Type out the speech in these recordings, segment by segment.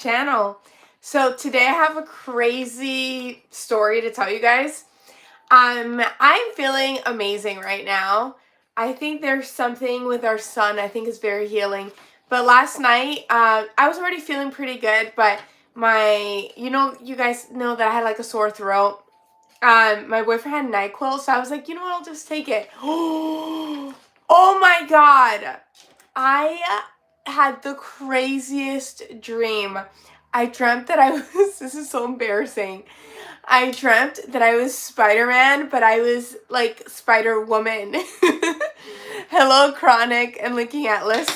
channel. So today I have a crazy story to tell you guys. I'm feeling amazing right now. I think there's something with our son I think is very healing. But last night, I was already feeling pretty good, but you guys know that I had like a sore throat. My boyfriend had NyQuil, so I was like, you know what, I'll just take it. Oh my God. I had the craziest dream. I dreamt that I was, this is so embarrassing. I dreamt that I was Spider-Man, but I was like Spider-Woman. Hello, Chronic and Linking Atlas.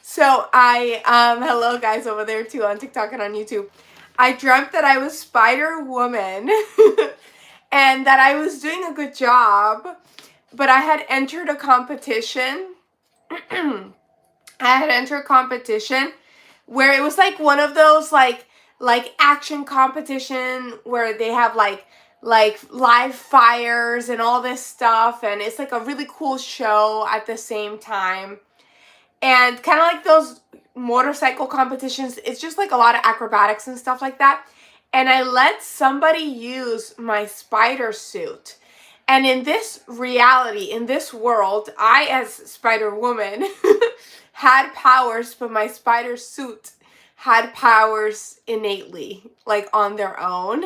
So hello guys over there too on TikTok and on YouTube. I dreamt that I was Spider-Woman and that I was doing a good job, but I had entered a competition. I had entered a competition where it was like one of those like action competition where they have like live fires and all this stuff, and it's like a really cool show at the same time. And kind of like those motorcycle competitions, it's just like a lot of acrobatics and stuff like that. And I let somebody use my spider suit. And in this reality, in this world, I as Spider-Woman had powers, but my spider suit had powers innately, like on their own.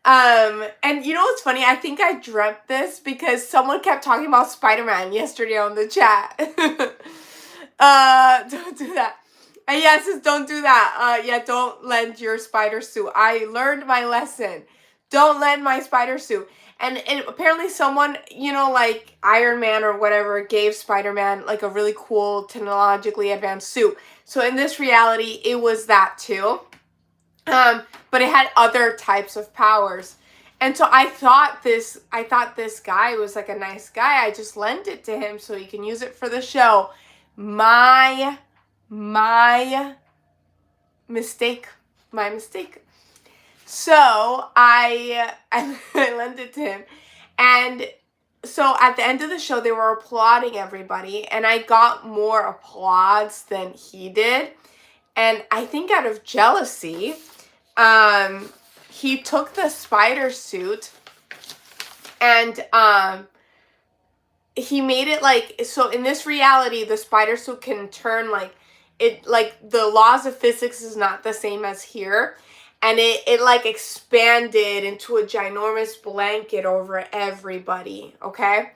And you know what's funny? I think I dreamt this because someone kept talking about Spider-Man yesterday on the chat. Don't do that. Yes, don't do that. Yeah, don't lend your spider suit. I learned my lesson. Don't lend my spider suit. And apparently someone, like Iron Man or whatever, gave Spider-Man like a really cool technologically advanced suit. So in this reality, it was that too. But it had other types of powers. And so I thought this guy was like a nice guy. I just lent it to him so he can use it for the show. My mistake. My mistake. So I lent it to him. And so at the end of the show, they were applauding everybody. And I got more applause than he did. And I think out of jealousy, he took the spider suit and he made it like, so in this reality, the spider suit can turn like the laws of physics is not the same as here. And it like expanded into a ginormous blanket over everybody, okay?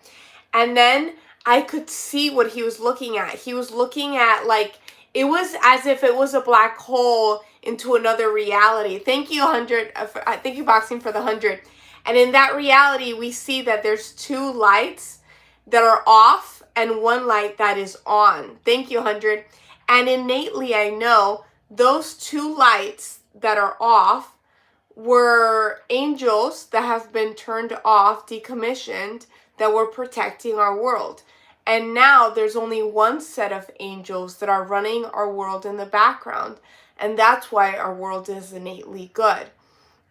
And then I could see what he was looking at. He was looking at like, it was as if it was a black hole into another reality. Thank you, 100. Thank you, Boxing, for the 100. And in that reality, we see that there's two lights that are off and one light that is on. Thank you, 100. And innately, I know those two lights that are off were angels that have been turned off, decommissioned, that were protecting our world. And now there's only one set of angels that are running our world in the background. And that's why our world is innately good.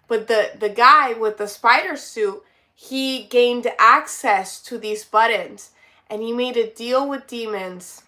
But the guy with the spider suit, he gained access to these buttons. And he made a deal with demons.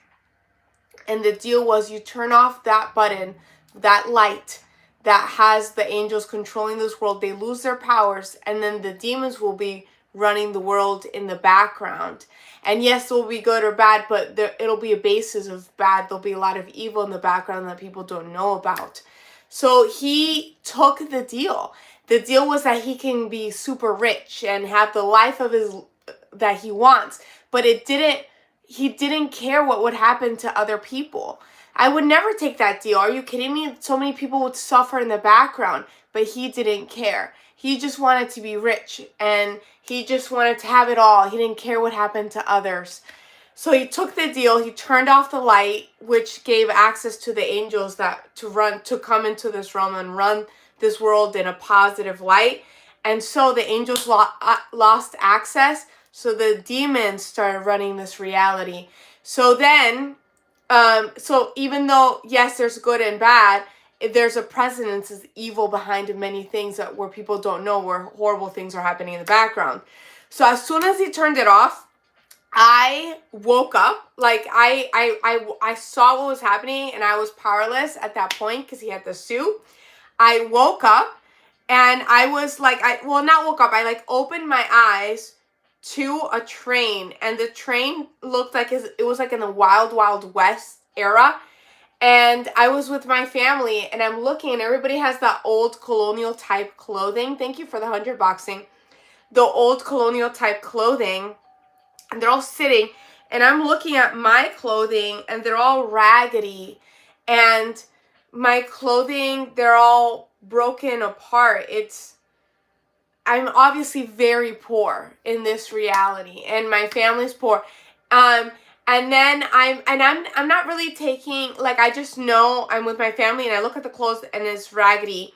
And the deal was you turn off that button, that light that has the angels controlling this world. They lose their powers. And then the demons will be running the world in the background. And yes, it will be good or bad, but it'll be a basis of bad. There'll be a lot of evil in the background that people don't know about. So he took the deal. The deal was that he can be super rich and have the life of his that he wants. But he didn't care what would happen to other people. I would never take that deal. Are you kidding me? So many people would suffer in the background, but he didn't care. He just wanted to be rich, and he just wanted to have it all. He didn't care what happened to others. So he took the deal. He turned off the light, which gave access to the angels to come into this realm and run this world in a positive light. And so the angels lost access. So the demons started running this reality. So then, so even though, yes, there's good and bad, there's a precedence of evil behind many things where people don't know, where horrible things are happening in the background. So as soon as he turned it off, I woke up, like I saw what was happening, and I was powerless at that point because he had the suit. I woke up, and I was like, not woke up, I like opened my eyes to a train, and the train looked like it was like in the Wild Wild West era. And I was with my family, and I'm looking, and everybody has that old colonial type clothing. Thank you for the 100 boxing. The old colonial type clothing, and they're all sitting, and I'm looking at my clothing, and they're all raggedy, and my clothing, they're all broken apart. I'm obviously very poor in this reality, and my family's poor. Um, and then I'm not really taking, like, I just know I'm with my family, and I look at the clothes, and it's raggedy.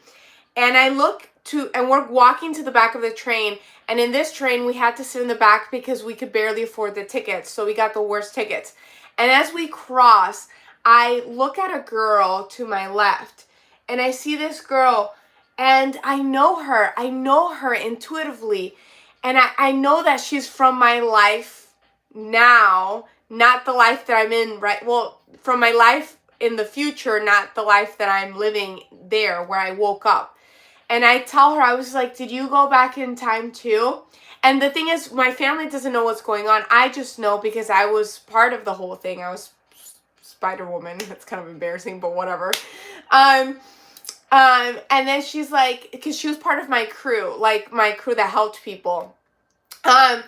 And I look to, and we're walking to the back of the train. And in this train, we had to sit in the back because we could barely afford the tickets. So we got the worst tickets. And as we cross, I look at a girl to my left, and I see this girl, and I know her. I know her intuitively. And I know that she's from my life now, not the life that I'm in, right? Well, from my life in the future, not the life that I'm living there where I woke up. And I tell her, I was like, did you go back in time too? And the thing is, my family doesn't know what's going on. I just know because I was part of the whole thing. I was spiderwoman. That's kind of embarrassing, but whatever. And then she's like, because she was part of my crew, like my crew that helped people. And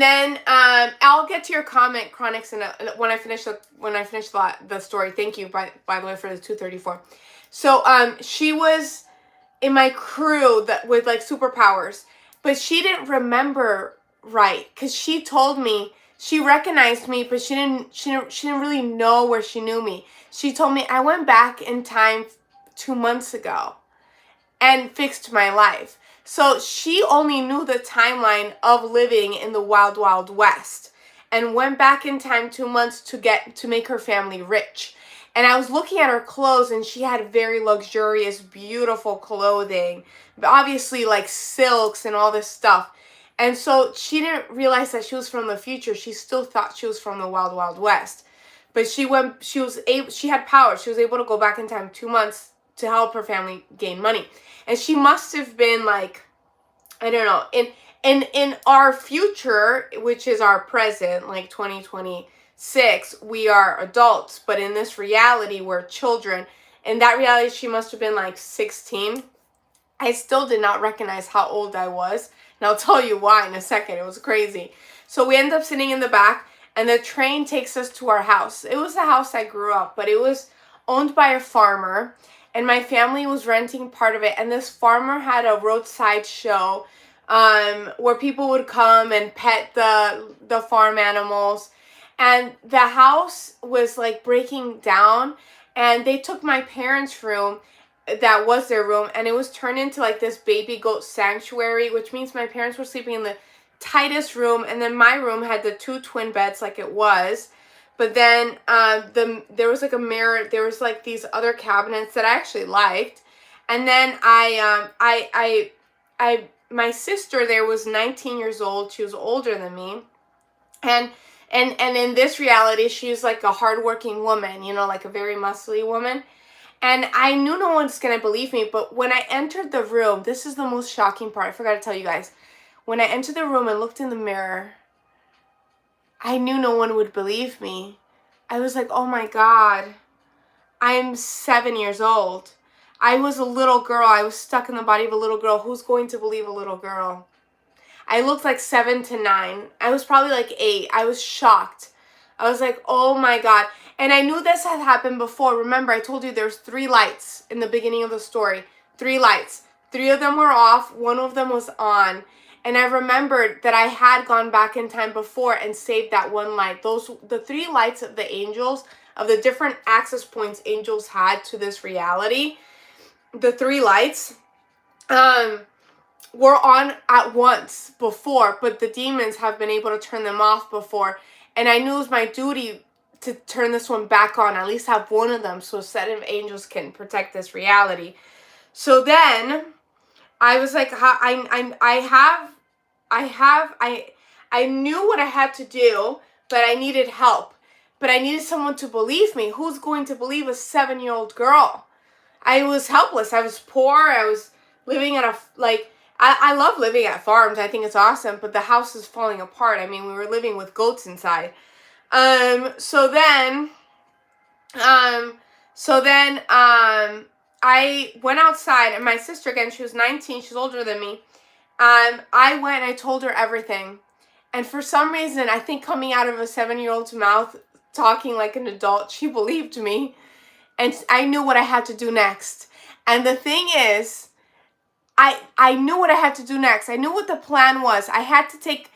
then I'll get to your comment, Chronics, when I finish the story. Thank you, by the way, for the 234. So she was in my crew that with like superpowers, but she didn't remember right, because she told me she recognized me, but she didn't really know where she knew me. She told me I went back in time 2 months ago and fixed my life. So she only knew the timeline of living in the Wild Wild West, and went back in time 2 months to make her family rich. And I was looking at her clothes, and she had very luxurious, beautiful clothing, obviously like silks and all this stuff. And so she didn't realize that she was from the future. She still thought she was from the Wild Wild West. But she had power. She was able to go back in time 2 months to help her family gain money. And she must have been like, I don't know, in our future, which is our present, like 2026, we are adults. But in this reality, we're children. In that reality, she must have been like 16. I still did not recognize how old I was. And I'll tell you why in a second. It was crazy. So we end up sitting in the back, and the train takes us to our house. It was the house I grew up, but it was owned by a farmer, and my family was renting part of it. And this farmer had a roadside show where people would come and pet the farm animals. And the house was like breaking down, and they took my parents' room, that was their room, and it was turned into like this baby goat sanctuary, which means my parents were sleeping in the tightest room, and then my room had the 2 twin beds like it was. But then there was like a mirror, there was like these other cabinets that I actually liked. And then my sister there was 19 years old. She was older than me. And in this reality, she's like a hardworking woman, you know, like a very muscly woman. And I knew no one's going to believe me, but when I entered the room, this is the most shocking part. I forgot to tell you guys. When I entered the room and looked in the mirror, I knew no one would believe me. I was like, oh my God, I'm 7 years old. I was a little girl. I was stuck in the body of a little girl. Who's going to believe a little girl? I looked like 7 to 9. I was probably like 8. I was shocked. I was like, oh my God. And I knew this had happened before. Remember, I told you there's 3 lights in the beginning of the story. 3 lights. 3 of them were off. 1 of them was on. And I remembered that I had gone back in time before and saved that 1 light. The 3 lights of the angels, of the different access points angels had to this reality, the 3 lights were on at once before, but the demons have been able to turn them off before. And I knew it was my duty to turn this one back on, at least have 1 of them, so a set of angels can protect this reality. So then I was like, I knew what I had to do, but I needed help. But I needed someone to believe me. Who's going to believe a 7-year-old girl? I was helpless. I was poor. I was living at I love living at farms. I think it's awesome, but the house is falling apart. I mean, we were living with goats inside. So then I went outside, and my sister, again, she was 19, she's older than me. I went and I told her everything. And for some reason, I think coming out of a 7-year-old's mouth, talking like an adult, she believed me. And I knew what I had to do next. And the thing is, I knew what I had to do next. I knew what the plan was. I had to take,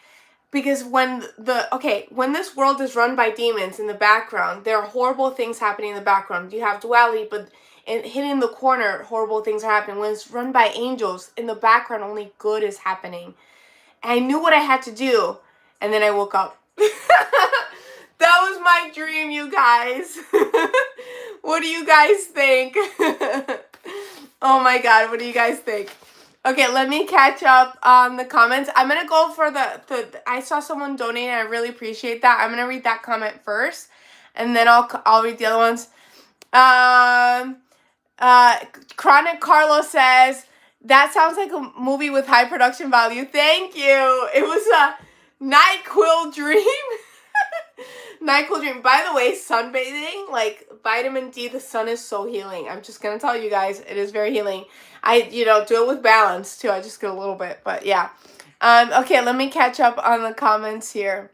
because when this world is run by demons in the background, there are horrible things happening in the background. You have duality, but hidden in the corner, horrible things are happening. When it's run by angels, in the background, only good is happening. I knew what I had to do, and then I woke up. That was my dream, you guys. What do you guys think? Oh my God, what do you guys think? Okay, let me catch up on the comments. I'm going to go for I saw someone donate, and I really appreciate that. I'm going to read that comment first, and then I'll read the other ones. Chronic Carlos says, that sounds like a movie with high production value. Thank you. It was a NyQuil dream. NyQuil dream. By the way, sunbathing, like vitamin D, the sun is so healing. I'm just going to tell you guys, it is very healing. I do it with balance too. I just get a little bit, but yeah. Okay, let me catch up on the comments here.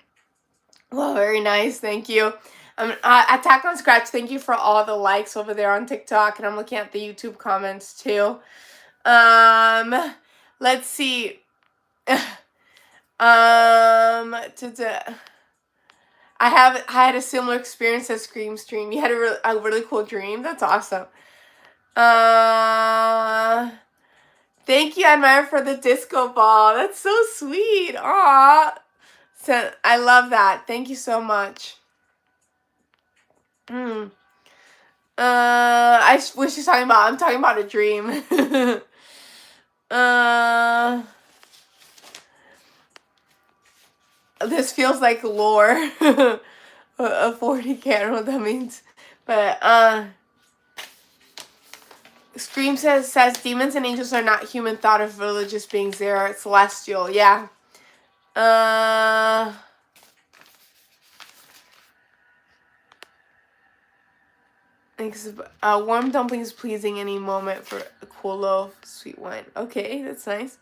Well, very nice. Thank you. Attack on Scratch, thank you for all the likes over there on TikTok, and I'm looking at the YouTube comments too. Let's see. I had a similar experience as Scream Stream. You had a really cool dream. That's awesome. Thank you, Admire, for the disco ball. That's so sweet. Aw. So, I love that. Thank you so much. What she's talking about. I'm talking about a dream. This feels like lore. A 40K, I don't know what that means. But, Scream says demons and angels are not human thought of religious beings. They are celestial. Yeah. Warm dumplings pleasing any moment for a cool loaf, sweet wine. Okay, that's nice.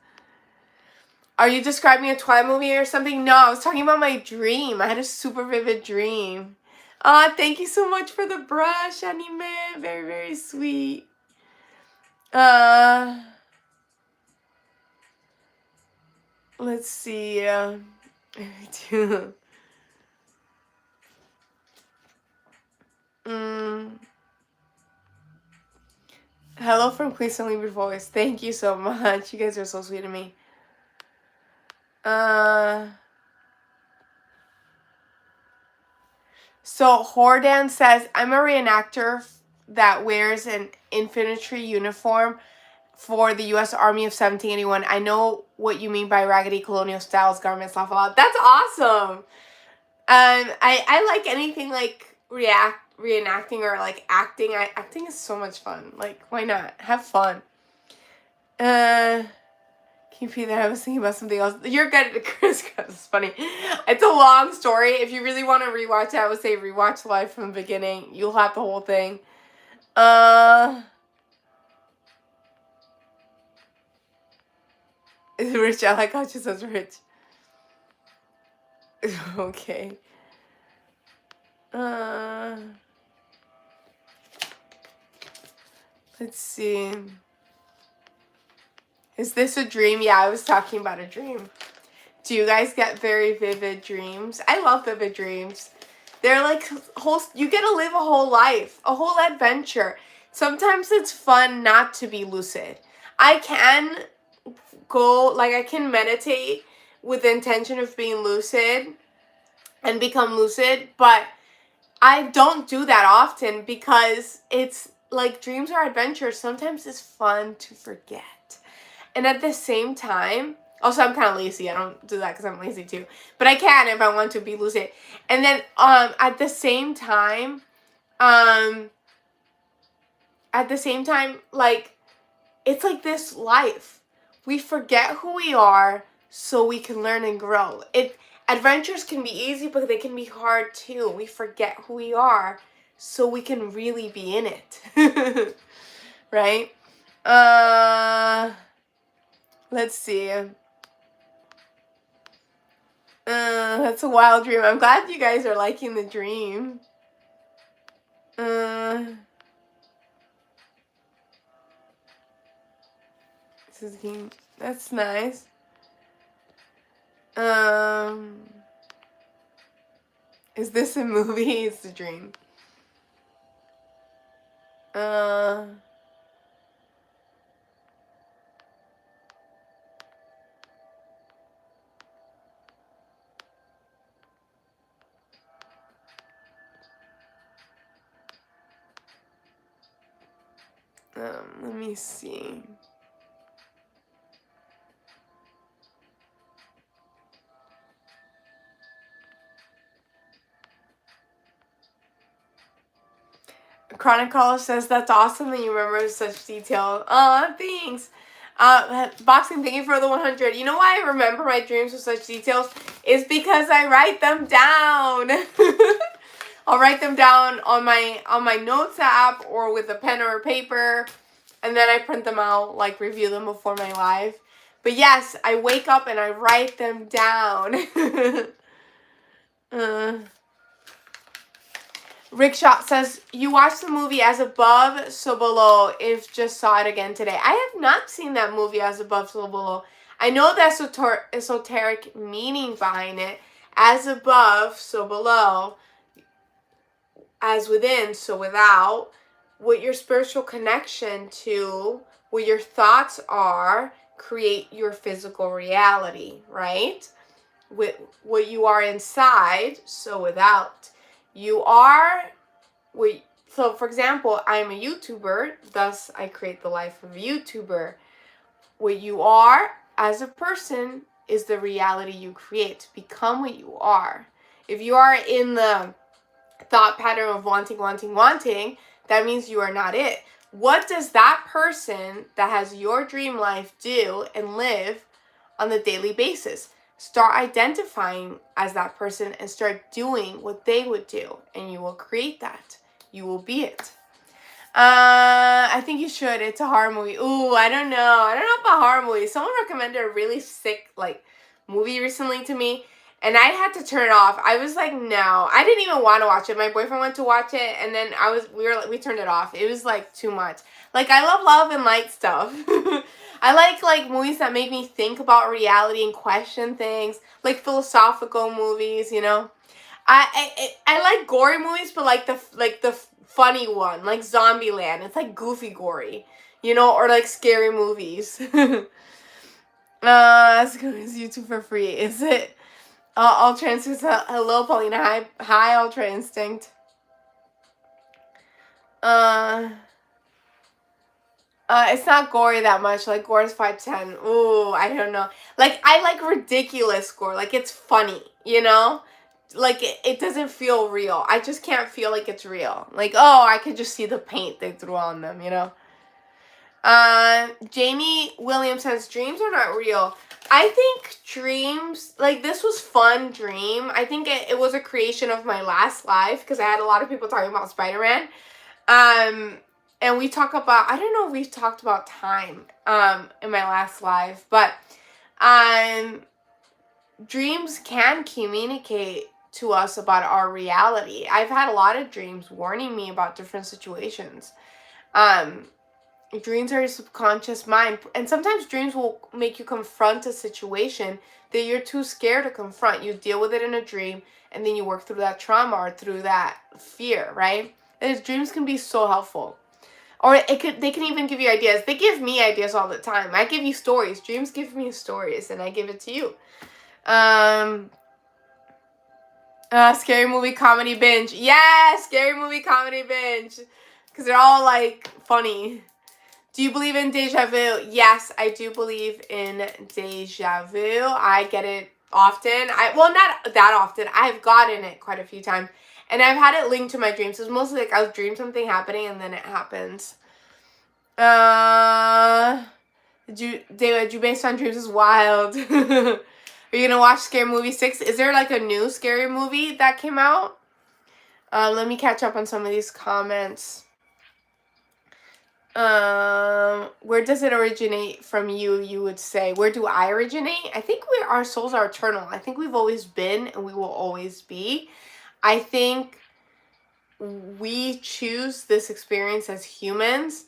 Are you describing a Twilight movie or something? No, I was talking about my dream. I had a super vivid dream. Thank you so much for the brush, Anime. Very, very sweet. Let's see. Hello from Queen Leave Voice. Thank you so much. You guys are so sweet to me. So Hordan says, I'm a reenactor that wears an infantry uniform for the U.S. Army of 1781. I know what you mean by raggedy colonial styles, garments, laugh a lot. That's awesome. I like anything like reenacting or like acting. Acting is so much fun. Like, why not? Have fun. Can you repeat that? I was thinking about something else. You're good at Chris. It's funny. It's a long story. If you really want to rewatch it, I would say rewatch live from the beginning. You'll have the whole thing. Rich. I like how she says rich. Okay. Let's see. Is this a dream? Yeah, I was talking about a dream. Do you guys get very vivid dreams? I love vivid dreams. They're like you get to live a whole life, a whole adventure. Sometimes it's fun not to be lucid. I can meditate with the intention of being lucid and become lucid, but I don't do that often because it's like dreams are adventures. Sometimes it's fun to forget. And at the same time, Also, I'm kind of lazy. I don't do that because I'm lazy too. But I can if I want to be lucid. And then at the same time, um, like, it's like this life. We forget who we are so we can learn and grow. Adventures can be easy, but they can be hard too. We forget who we are so we can really be in it. Right? Let's see. That's a wild dream. I'm glad you guys are liking the dream. That's nice. Is this a movie? It's a dream. Let me see. Chronicle says that's awesome that you remember such detail. Oh, thanks. Boxing, thank you for the 100. You know why I remember my dreams with such details? Is because I write them down. I'll write them down on my notes app or with a pen or a paper, and then I print them out, like review them before my live. But yes, I wake up and I write them down. Rickshot says, you watched the movie As Above, So Below, if just saw it again today. I have not seen that movie As Above, So Below. I know the esoteric meaning behind it. As above, so below. As within, so without. What your spiritual connection to, what your thoughts are, create your physical reality, right? With what you are inside, so without. You are, so for example, I'm a YouTuber, thus I create the life of a YouTuber. What you are as a person is the reality you create. Become what you are. If you are in the thought pattern of wanting, that means you are not it. What does that person that has your dream life do and live on the daily basis? Start identifying as that person and start doing what they would do, and you will create that. You will be it. I think you should. It's a horror movie. Ooh, I don't know. I don't know about horror movies. Someone recommended a really sick, like, movie recently to me, and I had to turn it off. I was like, no. I didn't even want to watch it. My boyfriend went to watch it, and then we turned it off. It was, like, too much. Like, I love and light stuff. I like movies that make me think about reality and question things, like philosophical movies, you know. I like gory movies, but like the funny one, like Zombieland. It's like goofy gory, you know, or like scary movies. That's YouTube for free. Is it? Ultra Instinct. Hello, Paulina. Hi, Ultra Instinct. It's not gory that much. Like, gore is 510. Ooh, I don't know. Like, I like ridiculous gore. Like, it's funny, you know? Like, it doesn't feel real. I just can't feel like it's real. Like, oh, I could just see the paint they threw on them, you know? Jamie Williams says, dreams are not real. I think dreams, like, this was fun dream. I think it was a creation of my last life, because I had a lot of people talking about Spider-Man. And we talk about, I don't know if we've talked about time, in my last life, but, dreams can communicate to us about our reality. I've had a lot of dreams warning me about different situations. Dreams are your subconscious mind, and sometimes dreams will make you confront a situation that you're too scared to confront. You deal with it in a dream, and then you work through that trauma or through that fear, right? And dreams can be so helpful. Or they can even give you ideas. They give me ideas all the time. I give you stories. Dreams give me stories, and I give it to you. Scary movie comedy binge. Yeah, scary movie comedy binge. Because they're all, like, funny. Do you believe in deja vu? Yes, I do believe in deja vu. I get it often. Well, not that often. I've gotten it quite a few times. And I've had it linked to my dreams. It's mostly like I'll dream something happening and then it happens. David, based on dreams is wild. Are you gonna watch Scary Movie 6? Is there like a new scary movie that came out? Let me catch up on some of these comments. Where does it originate from you would say? Where do I originate? I think our souls are eternal. I think we've always been and we will always be. I think we choose this experience as humans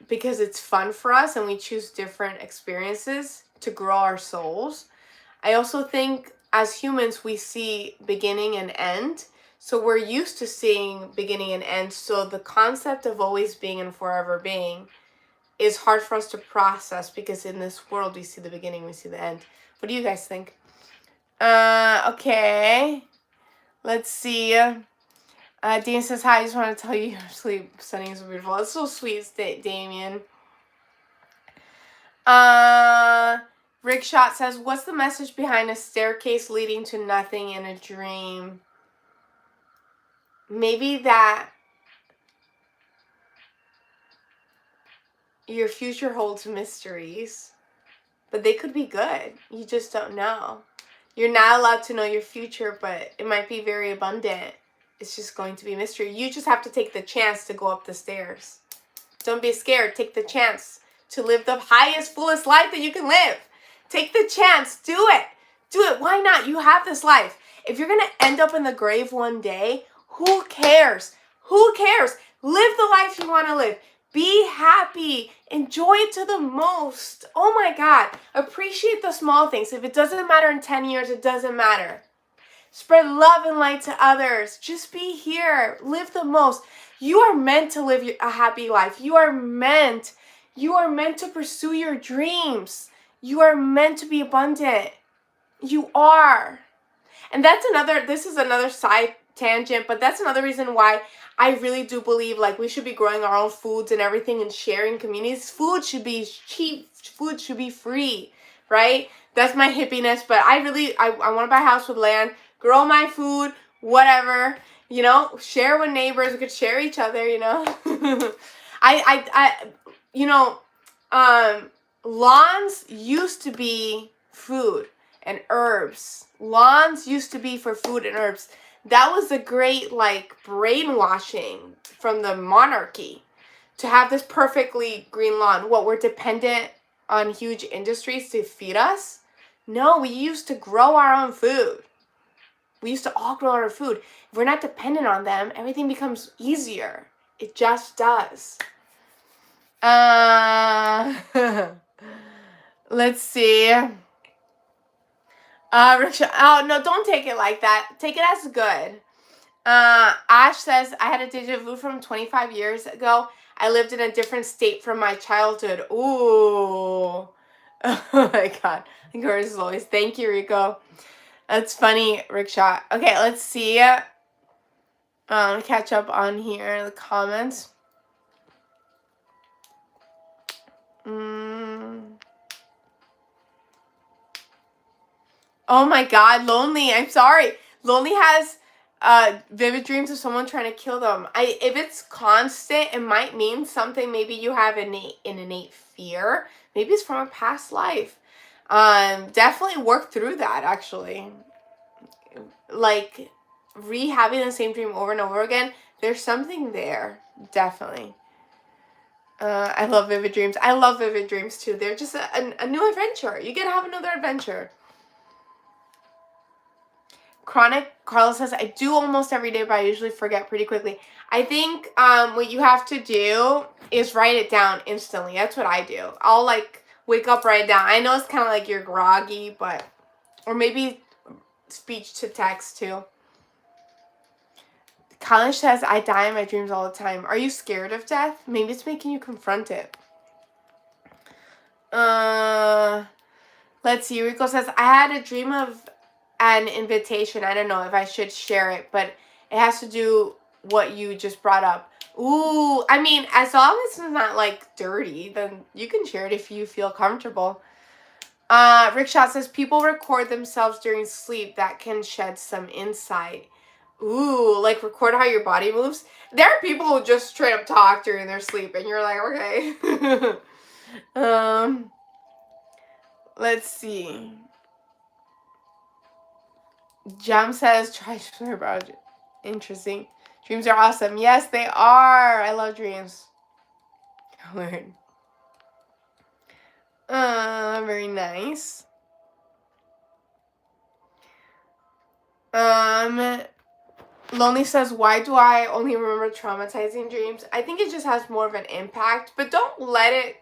because it's fun for us and we choose different experiences to grow our souls. I also think as humans we see beginning and end. So we're used to seeing beginning and end. So the concept of always being and forever being is hard for us to process because in this world we see the beginning, we see the end. What do you guys think? Okay. Let's see. Dean says, hi, I just want to tell you your sleep setting is beautiful. That's so sweet, Damien. Rick Shot says, what's the message behind a staircase leading to nothing in a dream? Maybe that your future holds mysteries, but they could be good. You just don't know. You're not allowed to know your future, but it might be very abundant. It's just going to be mystery. You just have to take the chance to go up the stairs. Don't be scared. Take the chance to live the highest, fullest life that you can live. Take the chance. Do it. Do it. Why not? You have this life. If you're going to end up in the grave one day, who cares? Who cares? Live the life you want to live. Be happy. Enjoy it to the most. Oh my God. Appreciate the small things. If it doesn't matter in 10 years, it doesn't matter. Spread love and light to others. Just be here. Live the most. You are meant to live a happy life. You are meant to pursue your dreams. You are meant to be abundant. You are. And this is another side tangent, but that's another reason why I really do believe like we should be growing our own foods and everything and sharing communities. Food should be cheap. Food should be free, right? That's my hippiness, but I want to buy a house with land, grow my food, whatever, you know, share with neighbors. We could share each other, you know. Lawns used to be food and herbs. Lawns used to be for food and herbs. That was a great, like, brainwashing from the monarchy to have this perfectly green lawn. What, we're dependent on huge industries to feed us? No, we used to grow our own food. We used to all grow our food. If we're not dependent on them, everything becomes easier. It just does. Let's see. Rickshaw. Oh, no, don't take it like that. Take it as good. Ash says, I had a deja vu from 25 years ago. I lived in a different state from my childhood. Ooh. Oh, my God. Encourages always. Thank you, Rico. That's funny, Rickshaw. Okay, let's see. Catch up on here in the comments. Oh my God, Lonely. I'm sorry. Lonely has vivid dreams of someone trying to kill them. If it's constant, it might mean something. Maybe you have an innate fear. Maybe it's from a past life. Definitely work through that, actually. Like, rehabbing the same dream over and over again, there's something there. Definitely. I love vivid dreams. I love vivid dreams, too. They're just a new adventure. You get to have another adventure. Chronic Carla says, I do almost every day, but I usually forget pretty quickly. I think what you have to do is write it down instantly. That's what I do. I'll like wake up, write it down. I know it's kind of like you're groggy, but, or maybe speech to text too. Kalish says, I die in my dreams all the time. Are you scared of death? Maybe it's making you confront it. Let's see. Rico says, I had a dream of an invitation. I don't know if I should share it, but it has to do what you just brought up. Ooh, I mean, as long as it's not like dirty, then you can share it if you feel comfortable. Rickshaw says people record themselves during sleep that can shed some insight. Ooh, like record how your body moves. There are people who just straight up talk during their sleep, and you're like, okay. Let's see. Jam says try to about interesting. Dreams are awesome. Yes, they are. I love dreams. Weird. Very nice. Lonely says, why do I only remember traumatizing dreams? I think it just has more of an impact, but don't let it,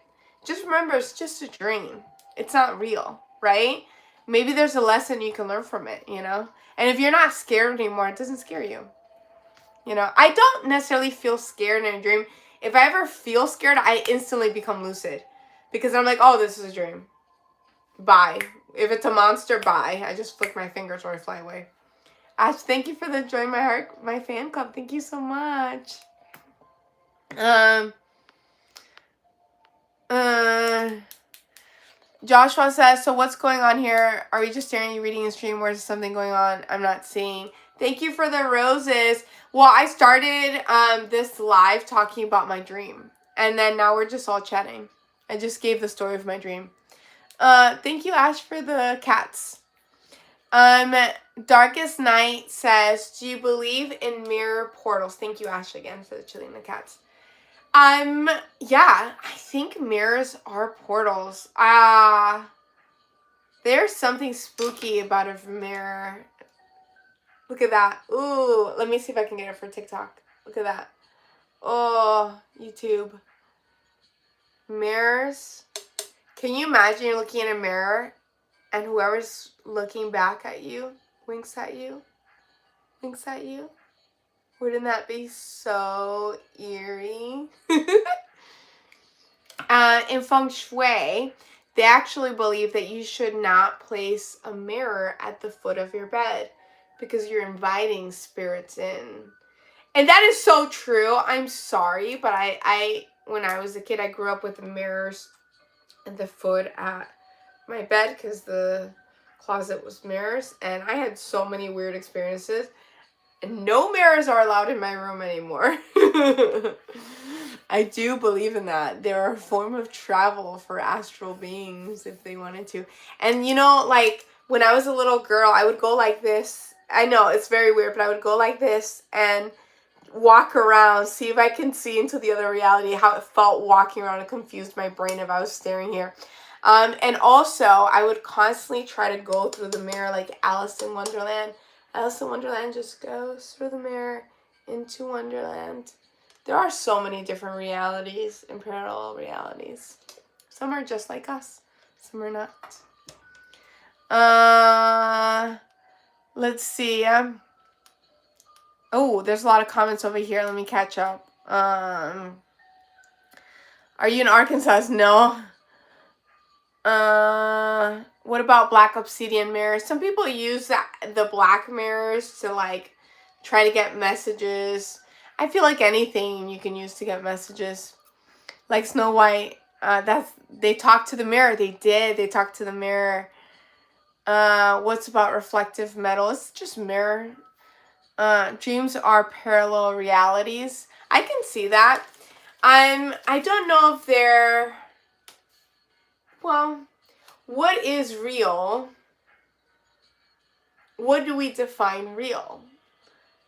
just remember it's just a dream. It's not real, right? Maybe there's a lesson you can learn from it, you know? And if you're not scared anymore, it doesn't scare you. You know, I don't necessarily feel scared in a dream. If I ever feel scared, I instantly become lucid. Because I'm like, oh, this is a dream. Bye. If it's a monster, bye. I just flick my fingers or I fly away. Ash, thank you for the join my heart, my fan club. Thank you so much. Joshua says, so what's going on here? Are we just staring at you reading a stream, or is something going on I'm not seeing? Thank you for the roses. Well, I started this live talking about my dream, and then now we're just all chatting. I just gave the story of my dream. Thank you, Ash, for the cats. Darkest Night says, do you believe in mirror portals? Thank you, Ash, again, for the chilling the cats. Yeah, I think mirrors are portals. There's something spooky about a mirror. Look at that. Ooh, let me see if I can get it for TikTok. Look at that. Oh, YouTube. Mirrors. Can you imagine you're looking in a mirror and whoever's looking back at you winks at you? Winks at you? Wouldn't that be so eerie? In Feng Shui, they actually believe that you should not place a mirror at the foot of your bed because you're inviting spirits in. And that is so true. I'm sorry, but I when I was a kid, I grew up with mirrors at the foot at my bed because the closet was mirrors, and I had so many weird experiences. And no mirrors are allowed in my room anymore. I do believe in that. They're a form of travel for astral beings if they wanted to. And you know, like when I was a little girl, I would go like this. I know it's very weird, but I would go like this and walk around, see if I can see into the other reality, how it felt walking around. It confused my brain if I was staring here. And also, I would constantly try to go through the mirror like Alice in Wonderland. Alice in Wonderland just goes through the mirror into Wonderland. There are so many different realities and parallel realities. Some are just like us. Some are not. Let's see. Oh, there's a lot of comments over here. Let me catch up. Are you in Arkansas? No. What about black obsidian mirrors? Some people use the black mirrors to like try to get messages. I feel like anything you can use to get messages. Like Snow White, they talked to the mirror. They did. They talked to the mirror. What's about reflective metal? It's just mirror. Dreams are parallel realities. I can see that. I don't know if they're, well, what is real? What do we define real?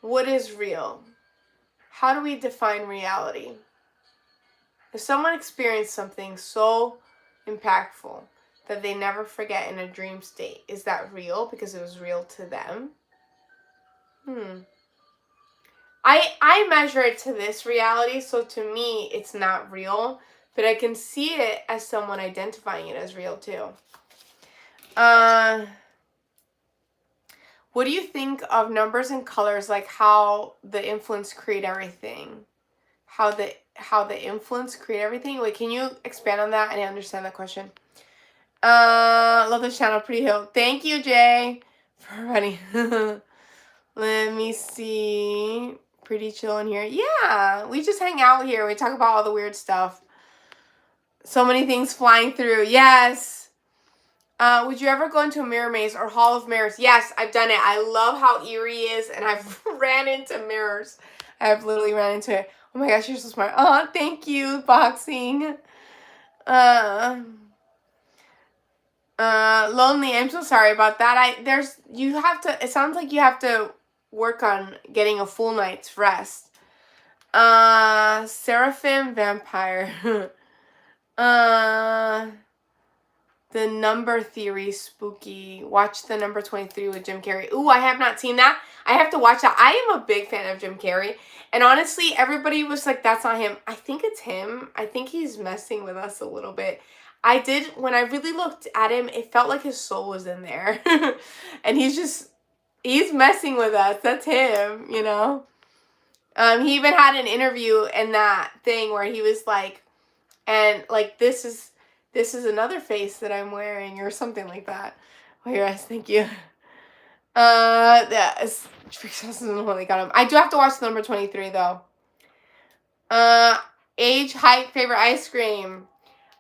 What is real? How do we define reality? If someone experienced something so impactful that they never forget in a dream state, is that real because it was real to them? I measure it to this reality, so to me, it's not real, but I can see it as someone identifying it as real too. What do you think of numbers and colors, like how the influence create everything? How the influence create everything? Wait, can you expand on that? I didn't understand that question. Love the channel, Pretty Hill. Thank you, Jay, for running. Let me see. pretty chill in here. Yeah, we just hang out here. We talk about all the weird stuff. So many things flying through. Yes. Would you ever go into a mirror maze or hall of mirrors? Yes, I've done it. I love how eerie is, and I've ran into mirrors. I've literally ran into it. Oh my gosh, you're so smart. Oh, thank you, boxing. Lonely. I'm so sorry about that. It sounds like you have to work on getting a full night's rest. Seraphim Vampire. The Number Theory, spooky. Watch The Number 23 with Jim Carrey. Ooh, I have not seen that. I have to watch that. I am a big fan of Jim Carrey. And honestly, everybody was like, that's not him. I think it's him. I think he's messing with us a little bit. When I really looked at him, it felt like his soul was in there. And he's messing with us. That's him, you know? He even had an interview in that thing where he was like, and like, this is another face that I'm wearing, or something like that. Oh, yes, thank you. Yes, holy got him. I do have to watch The Number 23 though. Age, height, favorite ice cream.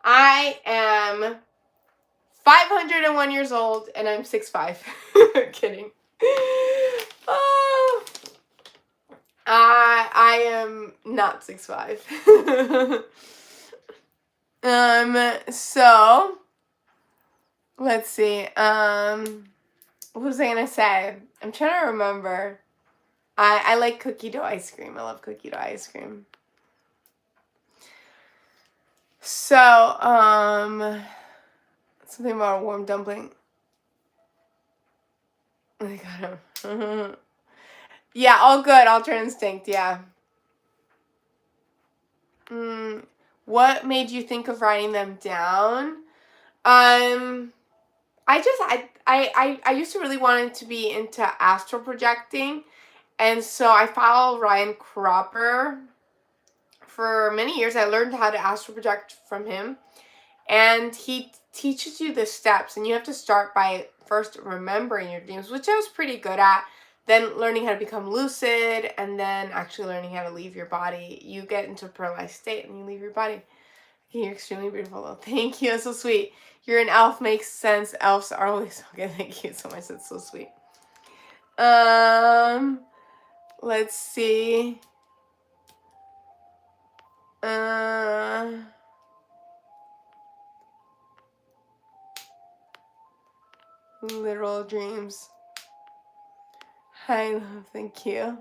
I am 501 years old and I'm 6'5". Kidding. Oh, I am not 6'5". So let's see. What was I gonna say? I'm trying to remember. I like cookie dough ice cream. I love cookie dough ice cream. So, something about a warm dumpling. I got him. Yeah, all good. Ultra Instinct, yeah. What made you think of writing them down? I used to really want to be into astral projecting, and so I follow Ryan Cropper. For many years, I learned how to astral project from him, and he teaches you the steps, and you have to start by first remembering your dreams, which I was pretty good at, then learning how to become lucid, and then actually learning how to leave your body. You get into a paralyzed state, and you leave your body. You're extremely beautiful, though. Thank you. That's so sweet. You're an elf. Makes sense. Elves are always so good. Thank you so much. That's so sweet. Let's see. Literal dreams. Hi, love. Thank you.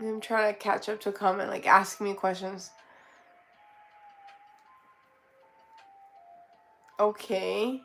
I'm trying to catch up to a comment, like asking me questions. Okay.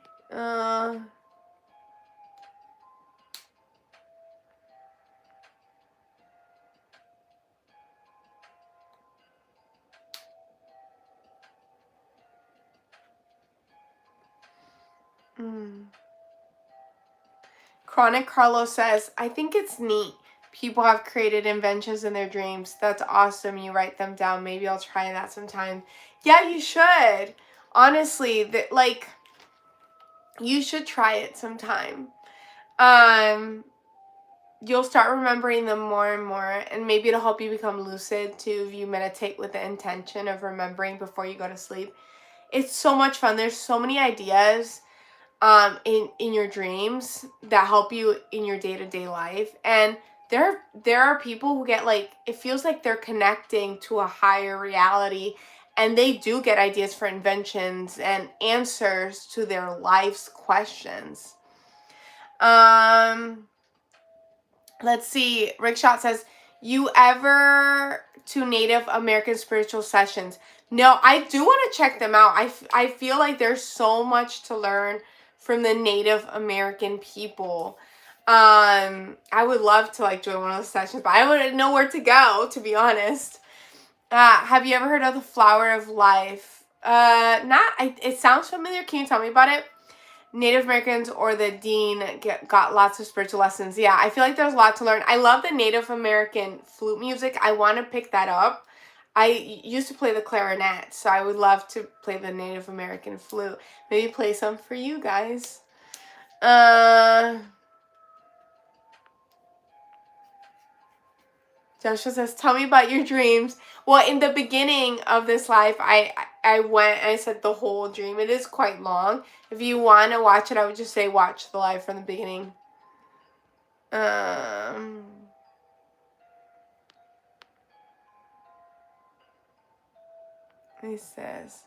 Chronic Carlos says, I think it's neat. People have created inventions in their dreams. That's awesome. You write them down. Maybe I'll try that sometime. Yeah, you should. Honestly, you should try it sometime. You'll start remembering them more and more, and maybe it'll help you become lucid too if you meditate with the intention of remembering before you go to sleep. It's so much fun. There's so many ideas in your dreams that help you in your day-to-day life, and there are people who get like, it feels like they're connecting to a higher reality, and they do get ideas for inventions and answers to their life's questions. Let's see. Rickshot says, you ever to Native American spiritual sessions? No, I do want to check them out. I feel like there's so much to learn from the Native American people. I would love to like join one of those sessions, but I wouldn't know where to go, to be honest. Have you ever heard of the Flower of Life? It sounds familiar. Can you tell me about it? Native Americans or the dean got lots of spiritual lessons. Yeah, I feel like there's a lot to learn. I love the Native American flute music. I want to pick that up. I used to play the clarinet, so I would love to play the Native American flute. Maybe play some for you guys. Joshua says, tell me about your dreams. Well, in the beginning of this life, I went and I said the whole dream. It is quite long. If you want to watch it, I would just say watch the live from the beginning. He says,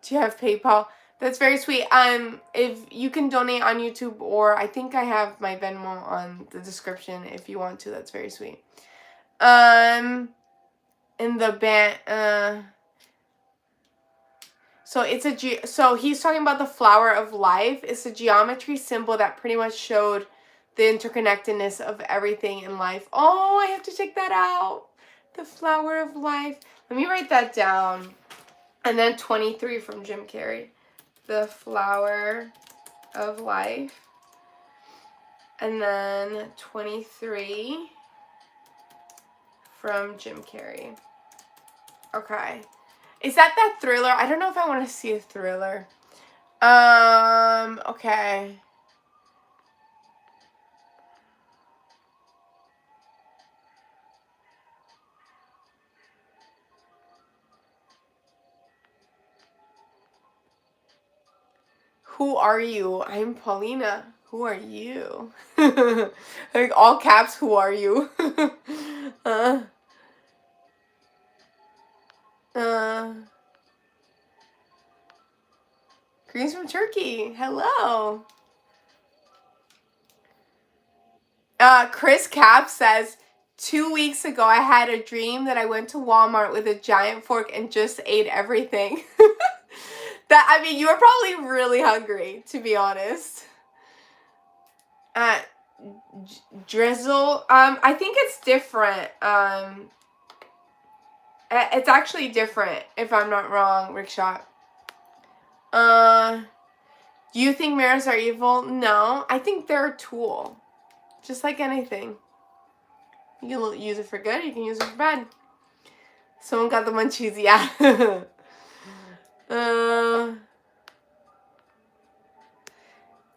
do you have PayPal? That's very sweet. If you can donate on YouTube, or I think I have my Venmo on the description if you want to. That's very sweet. In the band, so it's so he's talking about the flower of life. It's a geometry symbol that pretty much showed the interconnectedness of everything in life. Oh, I have to check that out. The flower of life. Let me write that down. And then 23 from Jim Carrey. The flower of life. And then 23 from Jim Carrey. Okay. Is that thriller? I don't know if I want to see a thriller. Okay. Who are you? I'm Paulina. Who are you? Like all caps, who are you? Greens from Turkey. Hello. Chris Cap says, 2 weeks ago I had a dream that I went to Walmart with a giant fork and just ate everything. I mean, you were probably really hungry, to be honest. Drizzle. I think it's different. It's actually different, if I'm not wrong, Rickshot. Do you think mirrors are evil? No, I think they're a tool. Just like anything. You can use it for good, you can use it for bad. Someone got the munchies, yeah.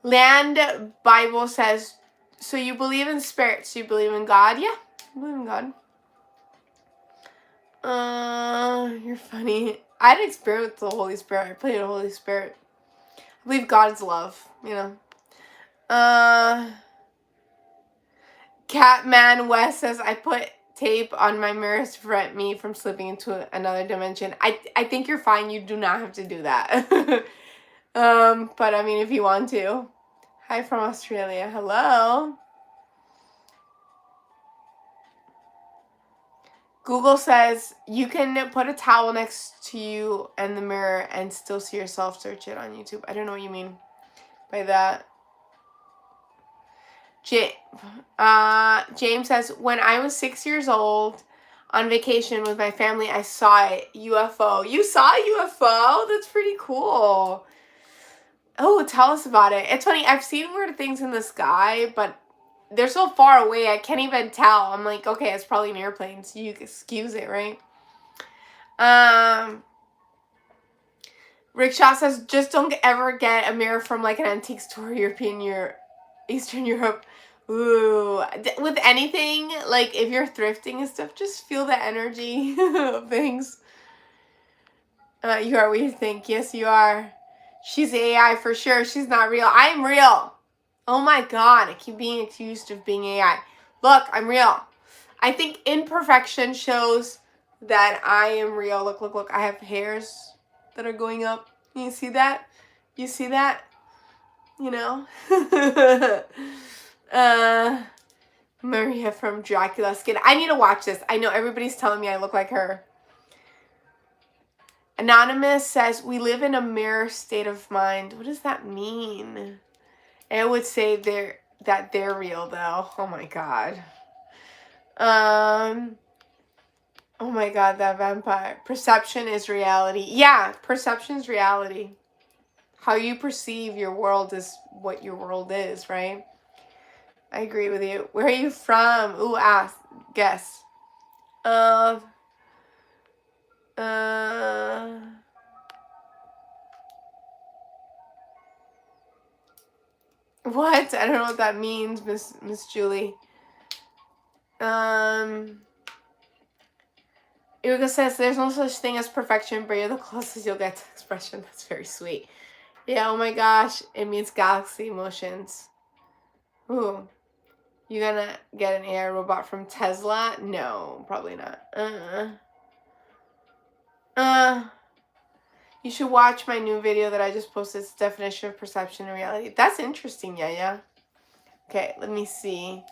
Land Bible says, so you believe in spirits, you believe in God? Yeah, I believe in God. You're funny. I had an experience with the Holy Spirit. I played the Holy Spirit. I believe God's love, you know. Catman West says, I put tape on my mirrors to prevent me from slipping into another dimension. I think you're fine. You do not have to do that. But I mean, if you want to. Hi from Australia. Hello. Google says you can put a towel next to you and the mirror and still see yourself. Search it on YouTube. I don't know what you mean by that. James says, when I was 6 years old on vacation with my family, I saw a UFO. You saw a UFO? That's pretty cool. Oh, tell us about it. It's funny. I've seen weird things in the sky, but they're so far away, I can't even tell. I'm like, okay, it's probably an airplane, so you excuse it, right? Rickshaw says, just don't ever get a mirror from like an antique store, Eastern Europe. Ooh, with anything, like if you're thrifting and stuff, just feel the energy of things. You are what you think. Yes, you are. She's AI for sure. She's not real. I'm real. Oh my God, I keep being accused of being AI. Look, I'm real. I think imperfection shows that I am real. Look, look, look. I have hairs that are going up. You see that? You see that? You know? Maria from Dracula Skin. I need to watch this. I know everybody's telling me I look like her. Anonymous says, we live in a mirror state of mind. What does that mean? I would say that they're real though. Oh my God. Oh my God, that vampire. Perception is reality. Yeah, perception is reality. How you perceive your world is what your world is, right? I agree with you. Where are you from? Ooh, ask. Guess. Uh, uh, what? I don't know what that means, Miss Julie. Yuka says there's no such thing as perfection, but you're the closest you'll get to expression. That's very sweet. Yeah, oh my gosh. It means galaxy emotions. Ooh. You gonna get an AI robot from Tesla? No, probably not. You should watch my new video that I just posted. It's definition of perception and reality. That's interesting, yeah. Okay, let me see.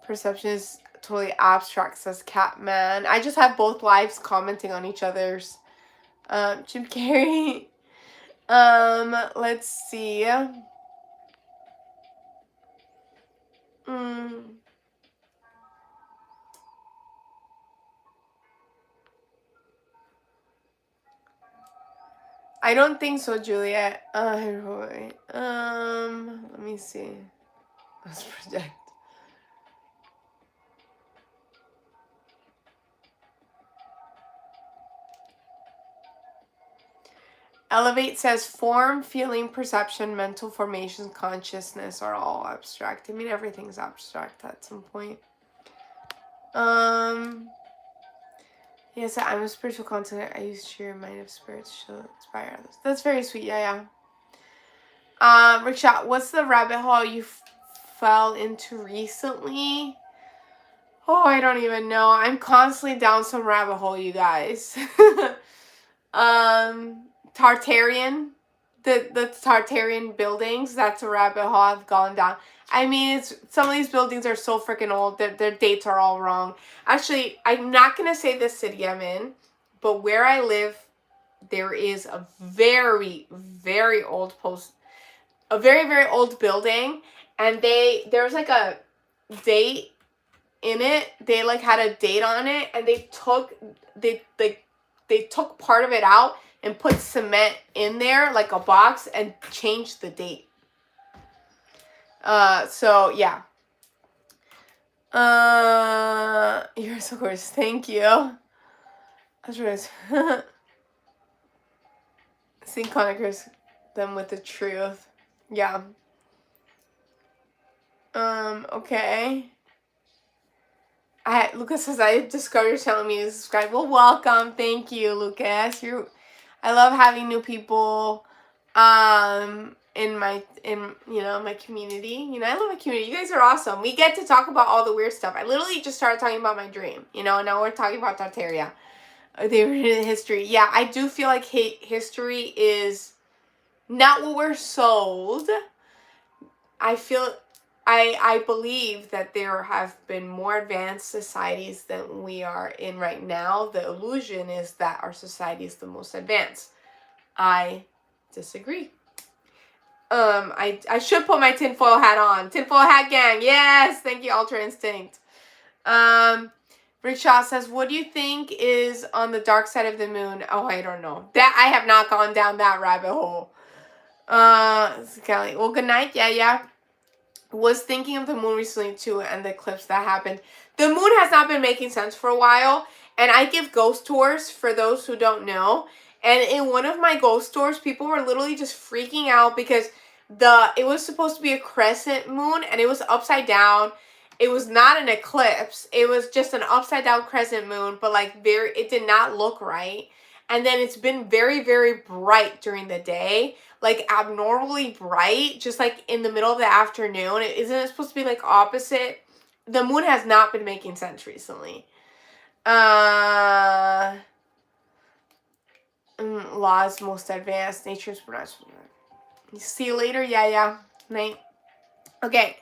Perception is totally abstract, says Catman. I just have both lives commenting on each other's. Jim Carrey. Let's see. I don't think so, Juliet. Let me see. Let's project. Elevate says form, feeling, perception, mental formations, consciousness are all abstract. I mean, everything's abstract at some point. Yes, I'm a spiritual content. I use sheer mind of spirits to inspire others. That's very sweet, yeah. Rickshaw, what's the rabbit hole you fell into recently? Oh, I don't even know. I'm constantly down some rabbit hole, you guys. Tartarian. The Tartarian buildings, that's a rabbit hole I've gone down. I mean, some of these buildings are so freaking old. Their dates are all wrong. Actually, I'm not going to say the city I'm in, but where I live, there is a very, very old a very, very old building, and there's like a date in it. They like had a date on it, and they took part of it out and put cement in there like a box and changed the date. So yeah. You're so gorgeous. Thank you. That's right. Synchronicers them with the truth. Yeah. Okay. Lucas says I discovered you're telling me to subscribe. Well, welcome. Thank you, Lucas. I love having new people in my community. I love my community. You guys are awesome. We get to talk about all the weird stuff. I literally just started talking about my dream, now we're talking about Tartaria. The history. Yeah, I do feel like history is not what we're sold. I believe that there have been more advanced societies than we are in right now. The illusion is that our society is the most advanced. I disagree. I should put my tinfoil hat on. Tinfoil hat gang. Yes. Thank you, Ultra Instinct. Rickshaw says, what do you think is on the dark side of the moon? Oh, I don't know. That I have not gone down that rabbit hole. Kelly. Well, good night. Yeah. Was thinking of the moon recently too, and the eclipse that happened. The moon has not been making sense for a while, and I give ghost tours for those who don't know. And in one of my ghost tours, people were literally just freaking out because it was supposed to be a crescent moon, and it was upside down. It was not an eclipse. It was just an upside down crescent moon, but it did not look right. And then it's been very, very bright during the day, like abnormally bright, just like in the middle of the afternoon. Isn't it supposed to be like opposite? The moon has not been making sense recently. Laws most advanced, nature's production. See you later. Yeah. Night. Okay.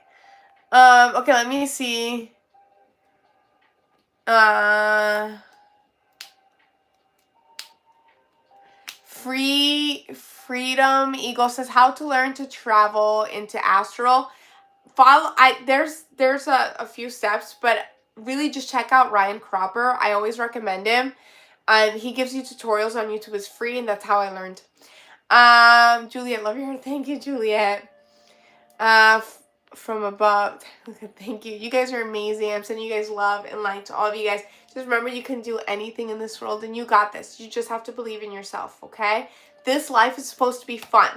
Okay, let me see. Freedom Eagle says how to learn to travel into astral. There's a few steps, but really just check out Ryan Cropper. I always recommend him. He gives you tutorials on YouTube. It's free, and that's how I learned. Juliet, love your hair. Thank you, Juliet. From above. Thank you. You guys are amazing. I'm sending you guys love and light to all of you guys. Just remember, you can do anything in this world, and you got this. You just have to believe in yourself, okay? This life is supposed to be fun,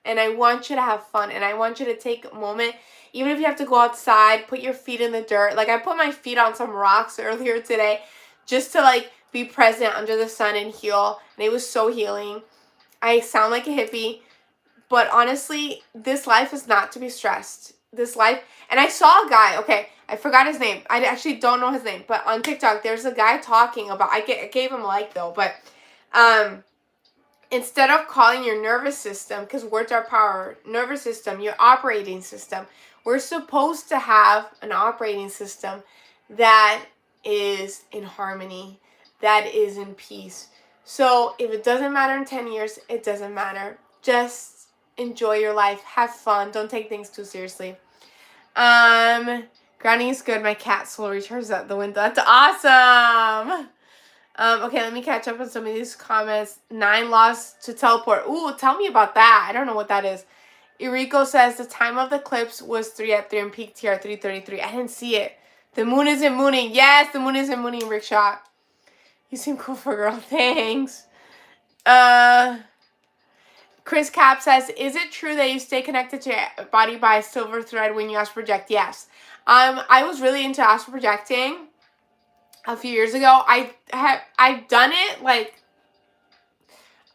and I want you to have fun, and I want you to take a moment, even if you have to go outside, put your feet in the dirt. Like, I put my feet on some rocks earlier today just to, like, be present under the sun and heal, and it was so healing. I sound like a hippie, but honestly, this life is not to be stressed. This life, and I saw a guy, okay, I forgot his name. I actually don't know his name, but on TikTok, there's a guy talking about, I gave him a like though, but instead of calling your nervous system, because words are power, nervous system, your operating system, we're supposed to have an operating system that is in harmony, that is in peace. So if it doesn't matter in 10 years, it doesn't matter. Just enjoy your life. Have fun. Don't take things too seriously. Grounding is good. My cat slowly turns out the window. That's awesome. Okay, let me catch up on some of these comments. 9 laws to teleport. Ooh, tell me about that. I don't know what that is. Eriko says the time of the eclipse was 3 at 3 and peaked here at 3:33. I didn't see it. The moon isn't mooning. Yes, the moon isn't mooning, Rickshot. You seem cool for a girl. Thanks. Chris Cap says, is it true that you stay connected to your body by a silver thread when you astral project? Yes. I was really into astral projecting a few years ago. I've done it like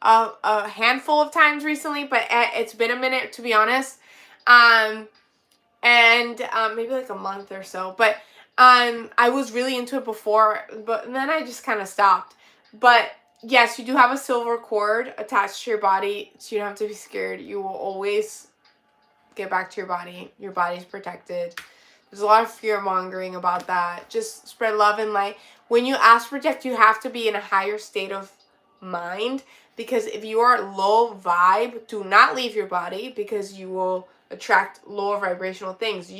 a handful of times recently, but it's been a minute, to be honest. And maybe like a month or so. But I was really into it before, but then I just kind of stopped. But yes, you do have a silver cord attached to your body, so you don't have to be scared. You will always get back to your body. Your body's protected. There's a lot of fear-mongering about that. Just spread love and light. When you astral project, you have to be in a higher state of mind, because if you are low vibe, do not leave your body, because you will attract lower vibrational things.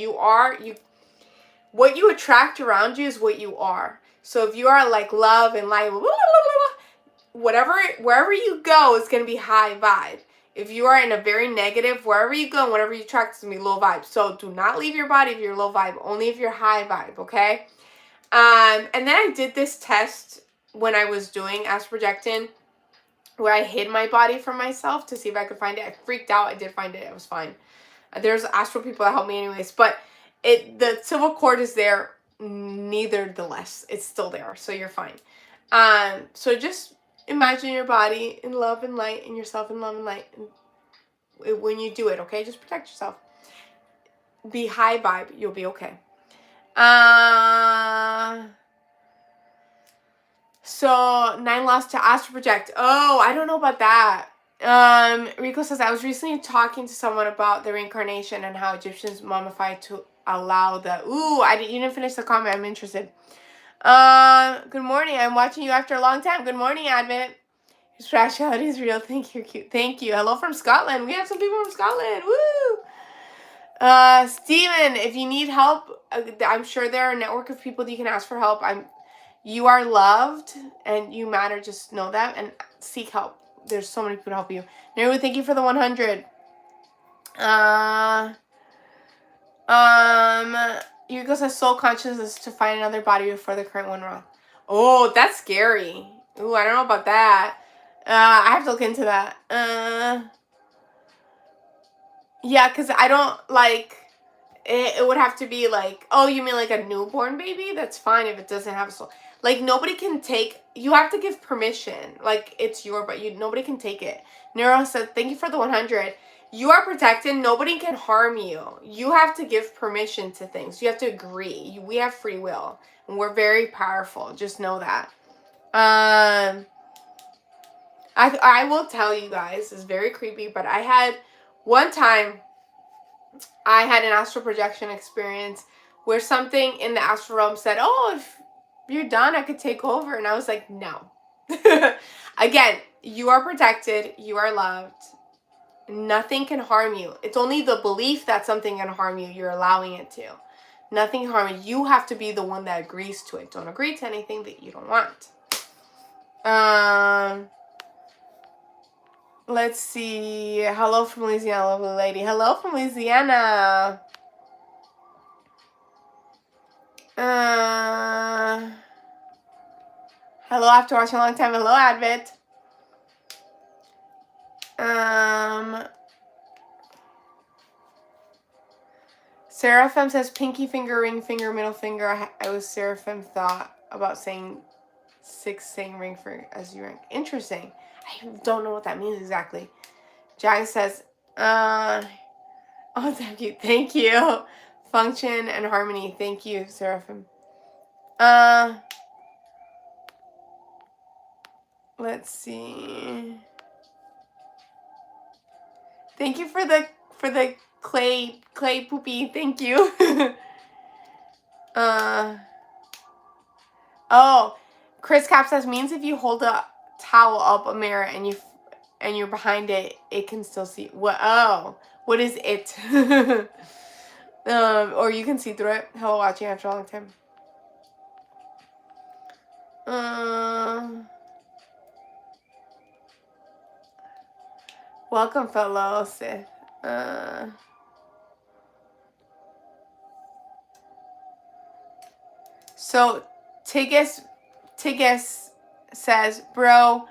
What you attract around you is what you are. So if you are like love and light, wherever you go, it's going to be high vibe. If you are in a very negative, wherever you go and whatever you attract, it's going to be low vibe. So do not leave your body if you're low vibe. Only if you're high vibe, okay? And then I did this test when I was doing astral projecting, where I hid my body from myself to see if I could find it. I freaked out. I did find it. It was fine. There's astral people that helped me anyways. But the silver cord is there, nevertheless. It's still there. So you're fine. So just imagine your body in love and light, and yourself in love and light. And when you do it, okay? Just protect yourself. Be high vibe. You'll be okay. So 9 laws to astral project. Oh, I don't know about that. Rico says, I was recently talking to someone about the reincarnation and how Egyptians mummified to allow the... Ooh, you didn't finish the comment. I'm interested. Good morning. I'm watching you after a long time. Good morning, Advent. Your spirituality is real. Thank you. Cute. Thank you. Hello from Scotland. We have some people from Scotland. Woo! Steven, if you need help, I'm sure there are a network of people that you can ask for help. You are loved and you matter. Just know that and seek help. There's so many people to help you. Neru, thank you for the 100. Yuriko says soul consciousness is to find another body before the current one wrong. Oh, that's scary. Ooh, I don't know about that. I have to look into that. Yeah, because I don't like... It would have to be like, oh, you mean like a newborn baby? That's fine if it doesn't have a soul. Like, nobody can take... You have to give permission. Like, it's but nobody can take it. Nero said, thank you for the 100. You are protected. Nobody can harm you. You have to give permission to things. You have to agree. We have free will. And we're very powerful. Just know that. I will tell you guys, it's very creepy, but I had one time... I had an astral projection experience where something in the astral realm said, oh, if you're done, I could take over. And I was like, no. Again, you are protected. You are loved. Nothing can harm you. It's only the belief that something can harm you. You're allowing it to. Nothing can harm you. You have to be the one that agrees to it. Don't agree to anything that you don't want. Let's see. Hello from Louisiana, lovely lady. Hello from Louisiana. Hello after watching a long time. Hello, Advent. Seraphim says pinky finger, ring finger, middle finger. I was Seraphim thought about saying 6 saying ring finger as you rank. Interesting. I don't know what that means exactly. Jag says, oh, thank you. Thank you. Function and harmony. Thank you, Seraphim. Let's see. Thank you for the clay poopy. Thank you. Oh, Chris Cap says means if you hold a towel up a mirror and you're behind it, it can still see. What? Oh, what is it? Or you can see through it. Hello, watching after a long time. Welcome, fellow Sith. So Tigis says, bro,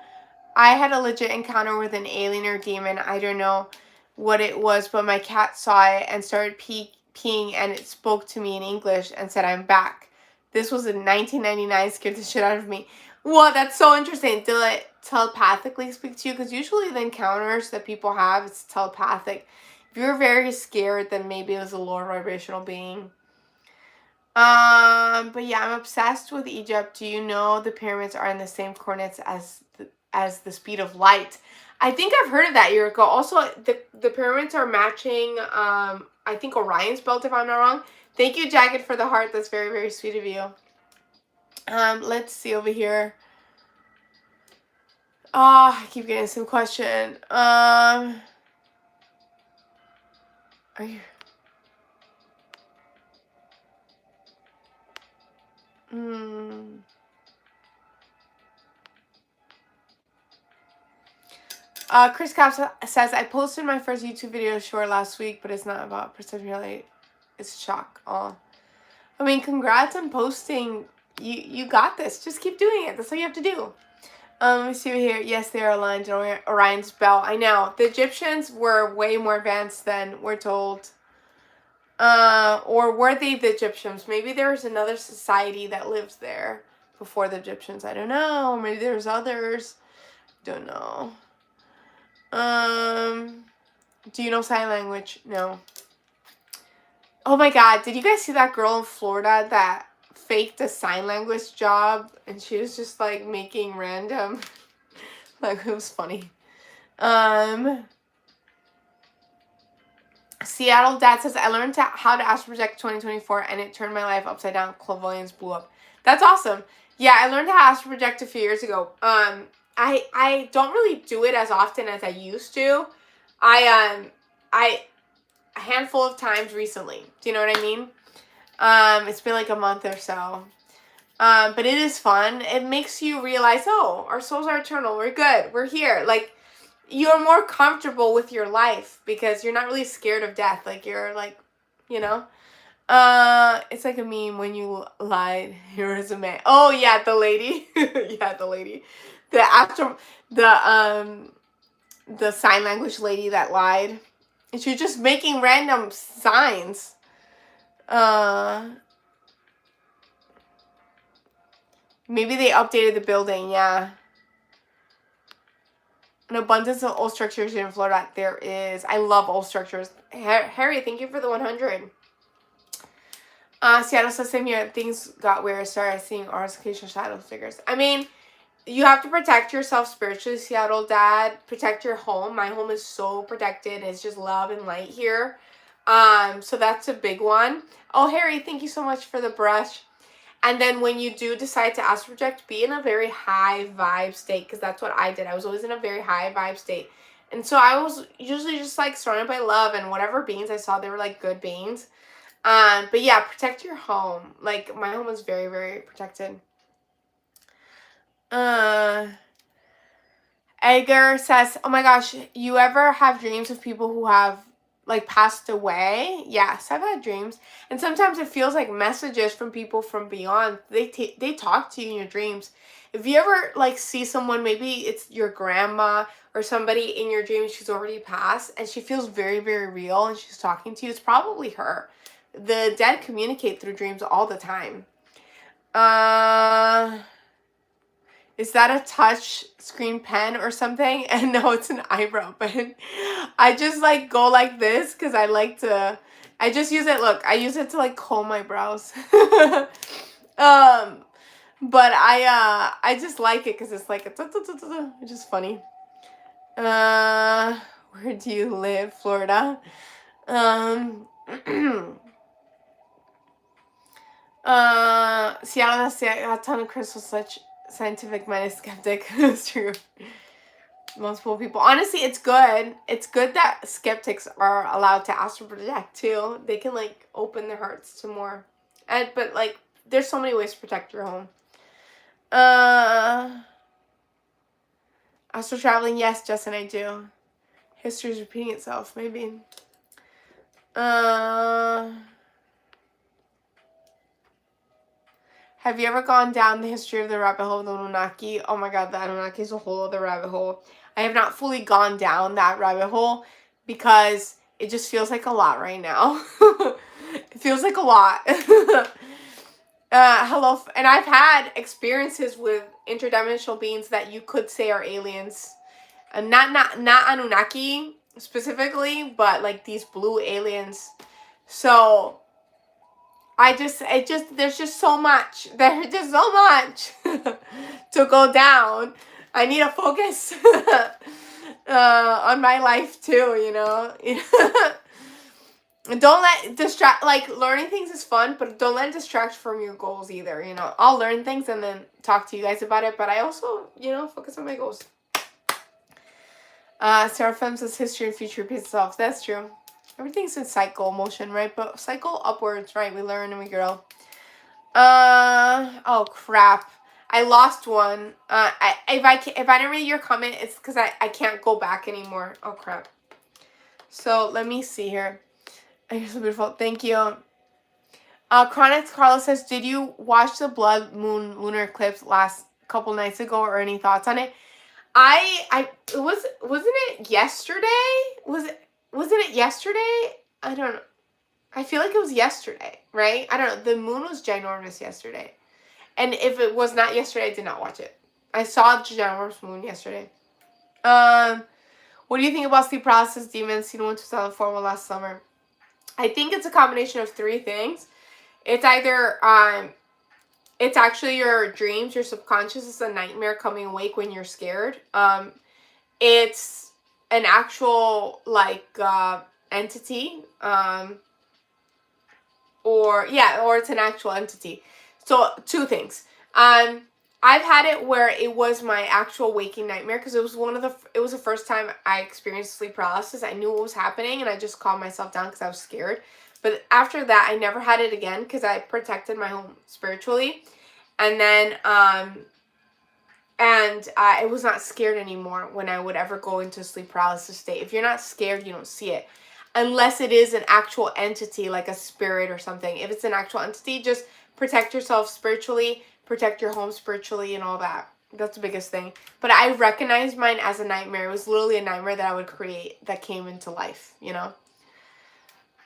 I had a legit encounter with an alien or demon. I don't know what it was, but my cat saw it and started peeing, and it spoke to me in English and said, I'm back. This was in 1999, scared the shit out of me. Well, that's so interesting. Did it telepathically speak to you? Because usually the encounters that people have, it's telepathic. If you're very scared, then maybe it was a lower vibrational being. But yeah, I'm obsessed with Egypt. Do you know the pyramids are in the same coordinates as the speed of light? I think I've heard of that, Yuriko. Also, the pyramids are matching, I think Orion's belt, if I'm not wrong. Thank you, Jagged, for the heart. That's very, very sweet of you. Let's see over here. Oh, I keep getting some question. Are you... Chris Cap says, I posted my first YouTube video short last week, but it's not about perception reality. It's shock. Oh. I mean, congrats on posting. You got this. Just keep doing it. That's all you have to do. Let me see over here. Yes, they are aligned in Orion's belt. I know. The Egyptians were way more advanced than we're told. Or were they the Egyptians? Maybe there was another society that lives there before the Egyptians. I don't know. Maybe there's others. Don't know. Do you know sign language? No. Oh my god, did you guys see that girl in Florida that faked a sign language job and she was just like making random like it was funny. Seattle Dad says, I learned how to astral project 2024 and it turned my life upside down. Clairvoyance blew up. That's awesome. Yeah, I learned how to astral project a few years ago. I don't really do it as often as I used to. A handful of times recently. Do you know what I mean? It's been like a month or so. But it is fun. It makes you realize, oh, our souls are eternal. We're good. We're here. Like, you're more comfortable with your life because you're not really scared of death. Like, you're like, you know? It's like a meme when you lied. Here is a man. Oh, yeah, the lady. Yeah, the lady. The sign language lady that lied. And she was just making random signs. Maybe they updated the building, yeah. An abundance of old structures in Florida. There is. I love old structures. Harry, thank you for the 100. Seattle says, same here. Things got weird. Started seeing occasional shadow figures. I mean, you have to protect yourself spiritually, Seattle Dad. Protect your home. My home is so protected. It's just love and light here. So that's a big one. Oh, Harry, thank you so much for the brush. And then when you do decide to astral project, be in a very high vibe state, because that's what I did. I was always in a very high vibe state. And so I was usually just like surrounded by love, and whatever beings I saw, they were like good beings. But yeah, protect your home. Like, my home was very, very protected. Edgar says, oh my gosh, you ever have dreams of people who have like passed away? Yes, I've had dreams. And sometimes it feels like messages from people from beyond. They talk to you in your dreams. If you ever like see someone, maybe it's your grandma or somebody in your dreams, she's already passed and she feels very, very real and she's talking to you, it's probably her. The dead communicate through dreams all the time. Is that a touch screen pen or something? And no, it's an eyebrow pen. I just like go like this because I like to, I just use it, look, I use it to like comb my brows. But I just like it because it's like, it's just funny. Where do you live? Florida. Seattle, a ton of crystals, such scientific minded skeptic. That's true. Multiple people. Honestly, it's good. It's good that skeptics are allowed to astral project too. They can like open their hearts to more. But like, there's so many ways to protect your home. Astral traveling, yes, Justin, I do. History is repeating itself, maybe. Have you ever gone down the history of the rabbit hole of the Anunnaki? Oh my god, the Anunnaki is a whole other rabbit hole. I have not fully gone down that rabbit hole because it just feels like a lot right now. It feels like a lot. Hello, and I've had experiences with interdimensional beings that you could say are aliens. And not Anunnaki specifically, but like these blue aliens. So there's just so much. There's just so much to go down. I need to focus on my life too, you know. Don't let distract, like learning things is fun, but don't let it distract from your goals either, you know. I'll learn things and then talk to you guys about it, but I also, you know, focus on my goals. Seraphim says history and future repeats itself. That's true. Everything's in cycle motion, right? But cycle upwards, right? We learn and we grow. Oh crap. I lost one. If I didn't read your comment, it's because I can't go back anymore. Oh crap. So let me see here. You're so beautiful. Thank you. Chronix Carlos says, did you watch the blood moon lunar eclipse last couple nights ago or any thoughts on it? Wasn't it yesterday? Wasn't it yesterday? I don't know. I feel like it was yesterday, right? I don't know. The moon was ginormous yesterday. And if it was not yesterday, I did not watch it. I saw the ginormous moon yesterday. What do you think about sleep paralysis demons seen in 2004 last summer? I think it's a combination of three things. It's either it's actually your dreams, your subconscious is a nightmare coming awake when you're scared. It's an actual like entity, or it's an actual entity. So two things. I've had it where it was my actual waking nightmare because it was the first time I experienced sleep paralysis. I knew what was happening and I just calmed myself down because I was scared. But after that, I never had it again because I protected my home spiritually. And then, I was not scared anymore when I would ever go into a sleep paralysis state. If you're not scared, you don't see it. Unless it is an actual entity, like a spirit or something. If it's an actual entity, just protect yourself spiritually, protect your home spiritually and all that. That's the biggest thing. But I recognized mine as a nightmare. It was literally a nightmare that I would create that came into life, you know?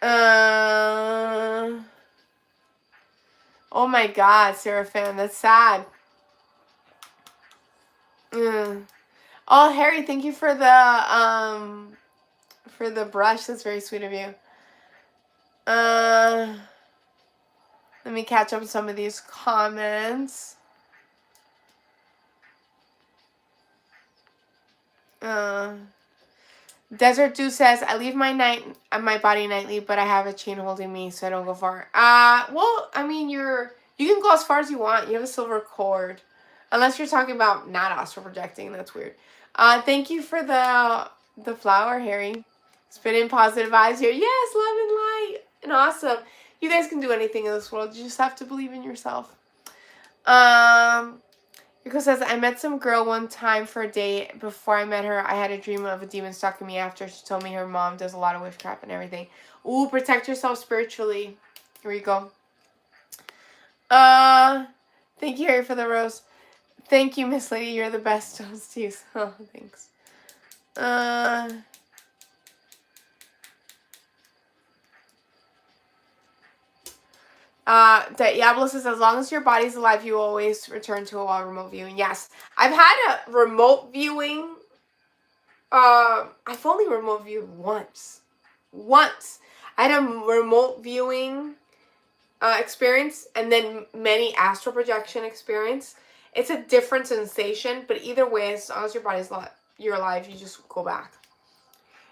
Oh my god, Seraphim, that's sad. Oh, Harry, thank you for the brush. That's very sweet of you. Let me catch up with some of these comments. Desert Dew says, I leave my body nightly, but I have a chain holding me, so I don't go far. Well, I mean, you can go as far as you want. You have a silver cord. Unless you're talking about not astral projecting. That's weird. Thank you for the flower, Harry. Spinning positive vibes here. Yes, love and light. And awesome. You guys can do anything in this world. You just have to believe in yourself. Rico says, I met some girl one time for a date. Before I met her, I had a dream of a demon stalking me after. She told me her mom does a lot of witchcraft and everything. Ooh, protect yourself spiritually, Rico. Thank you, Harry, for the rose. Thank you, Miss Lady. You're the best hostess. Oh, thanks. Diablo says, as long as your body's alive, you will always return to a while remote viewing. Yes. I've had a remote viewing. I've only remote viewed once. Once. I had a remote viewing experience and then many astral projection experience. It's a different sensation, but either way, as long as your body's you're alive, you just go back.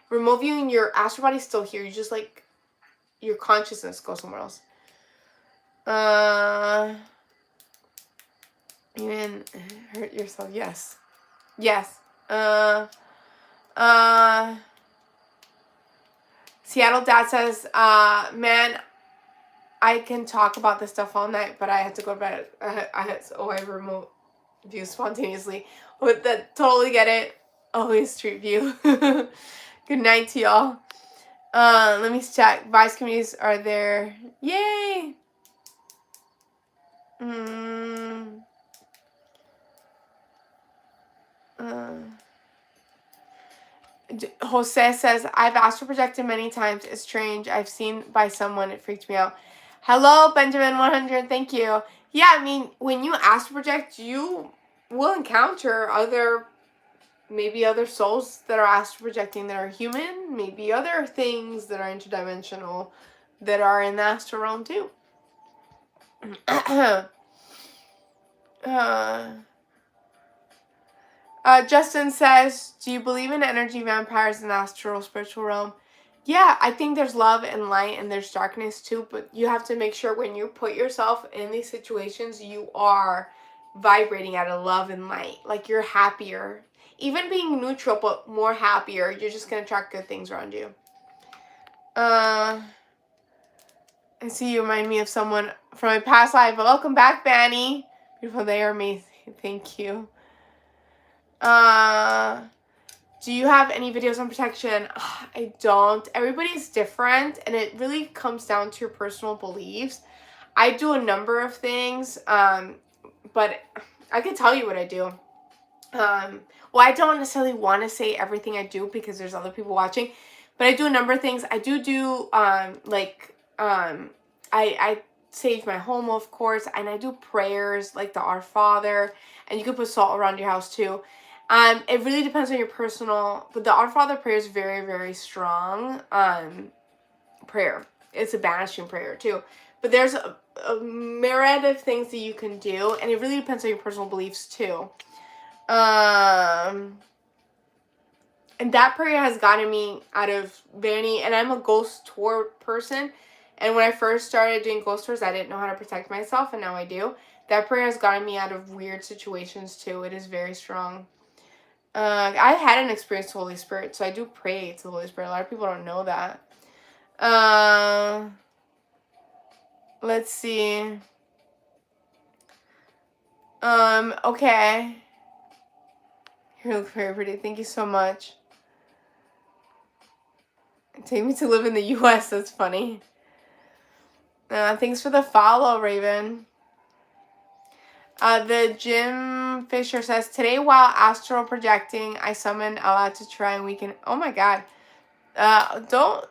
Remote viewing, your astral body's still here. You just like your consciousness goes somewhere else. Even hurt yourself. Yes. Yes. Seattle Dad says, man, I can talk about this stuff all night, but I had to go to bed. I remote view spontaneously. But that, totally get it. Always street view. Good night to y'all. Let me check. Vice communities are there. Yay! Jose says, I've astral projected many times. It's strange. I've seen by someone. It freaked me out. Hello, Benjamin100. Thank you. Yeah, I mean, when you astral project, you will encounter maybe other souls that are astral projecting that are human. Maybe other things that are interdimensional that are in the astral realm too. Justin says, do you believe in energy vampires in the astral spiritual realm? Yeah, I think there's love and light and there's darkness too, but you have to make sure when you put yourself in these situations, you are vibrating out of love and light. Like you're happier. Even being neutral, but more happier, you're just going to attract good things around you. I see you remind me of someone from my past life. Welcome back, Banny. Beautiful, they are amazing. Thank you. Do you have any videos on protection? I don't. Everybody's different, and it really comes down to your personal beliefs. I do a number of things, but I can tell you what I do. Well, I don't necessarily want to say everything I do because there's other people watching, but I do a number of things. I do I save my home, of course, and I do prayers like the Our Father, and you can put salt around your house too. It really depends on your personal, but the Our Father prayer is very, very strong prayer. It's a banishing prayer too. But there's a myriad of things that you can do, and it really depends on your personal beliefs too. And that prayer has gotten me out of Vanny, and I'm a ghost tour person. And when I first started doing ghost tours, I didn't know how to protect myself, and now I do. That prayer has gotten me out of weird situations too. It is very strong. I had an experience with the Holy Spirit, so I do pray to the Holy Spirit. A lot of people don't know that. Let's see. Okay. You look very pretty. Thank you so much. Take me to live in the U.S. That's funny. Thanks for the follow, Raven. The Jim Fisher says, today while astral projecting, I summoned Allah to try and weaken. Oh my God. Don't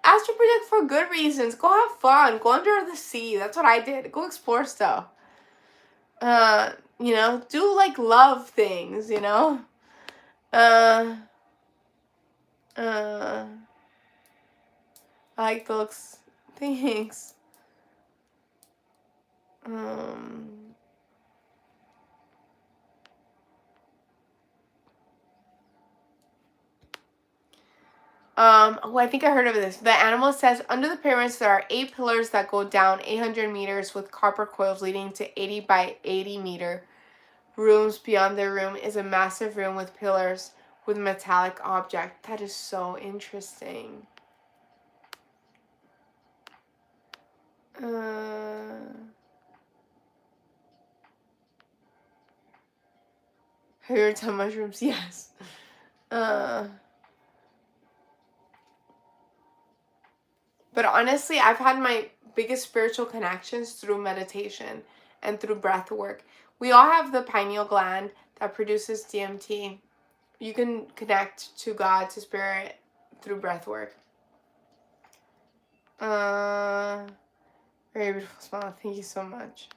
astral project for good reasons. Go have fun. Go under the sea. That's what I did. Go explore stuff. You know, do like love things, you know? I like the looks. Thanks. Oh, I think I heard of this. The animal says, under the pyramids, there are 8 pillars that go down 800 meters with copper coils leading to 80 by 80 meter rooms. Beyond the room is a massive room with pillars with metallic object. That is so interesting. Have you ever done mushrooms? Yes. But honestly, I've had my biggest spiritual connections through meditation and through breath work. We all have the pineal gland that produces DMT. You can connect to God, to spirit, through breath work. Very beautiful smile. Thank you so much.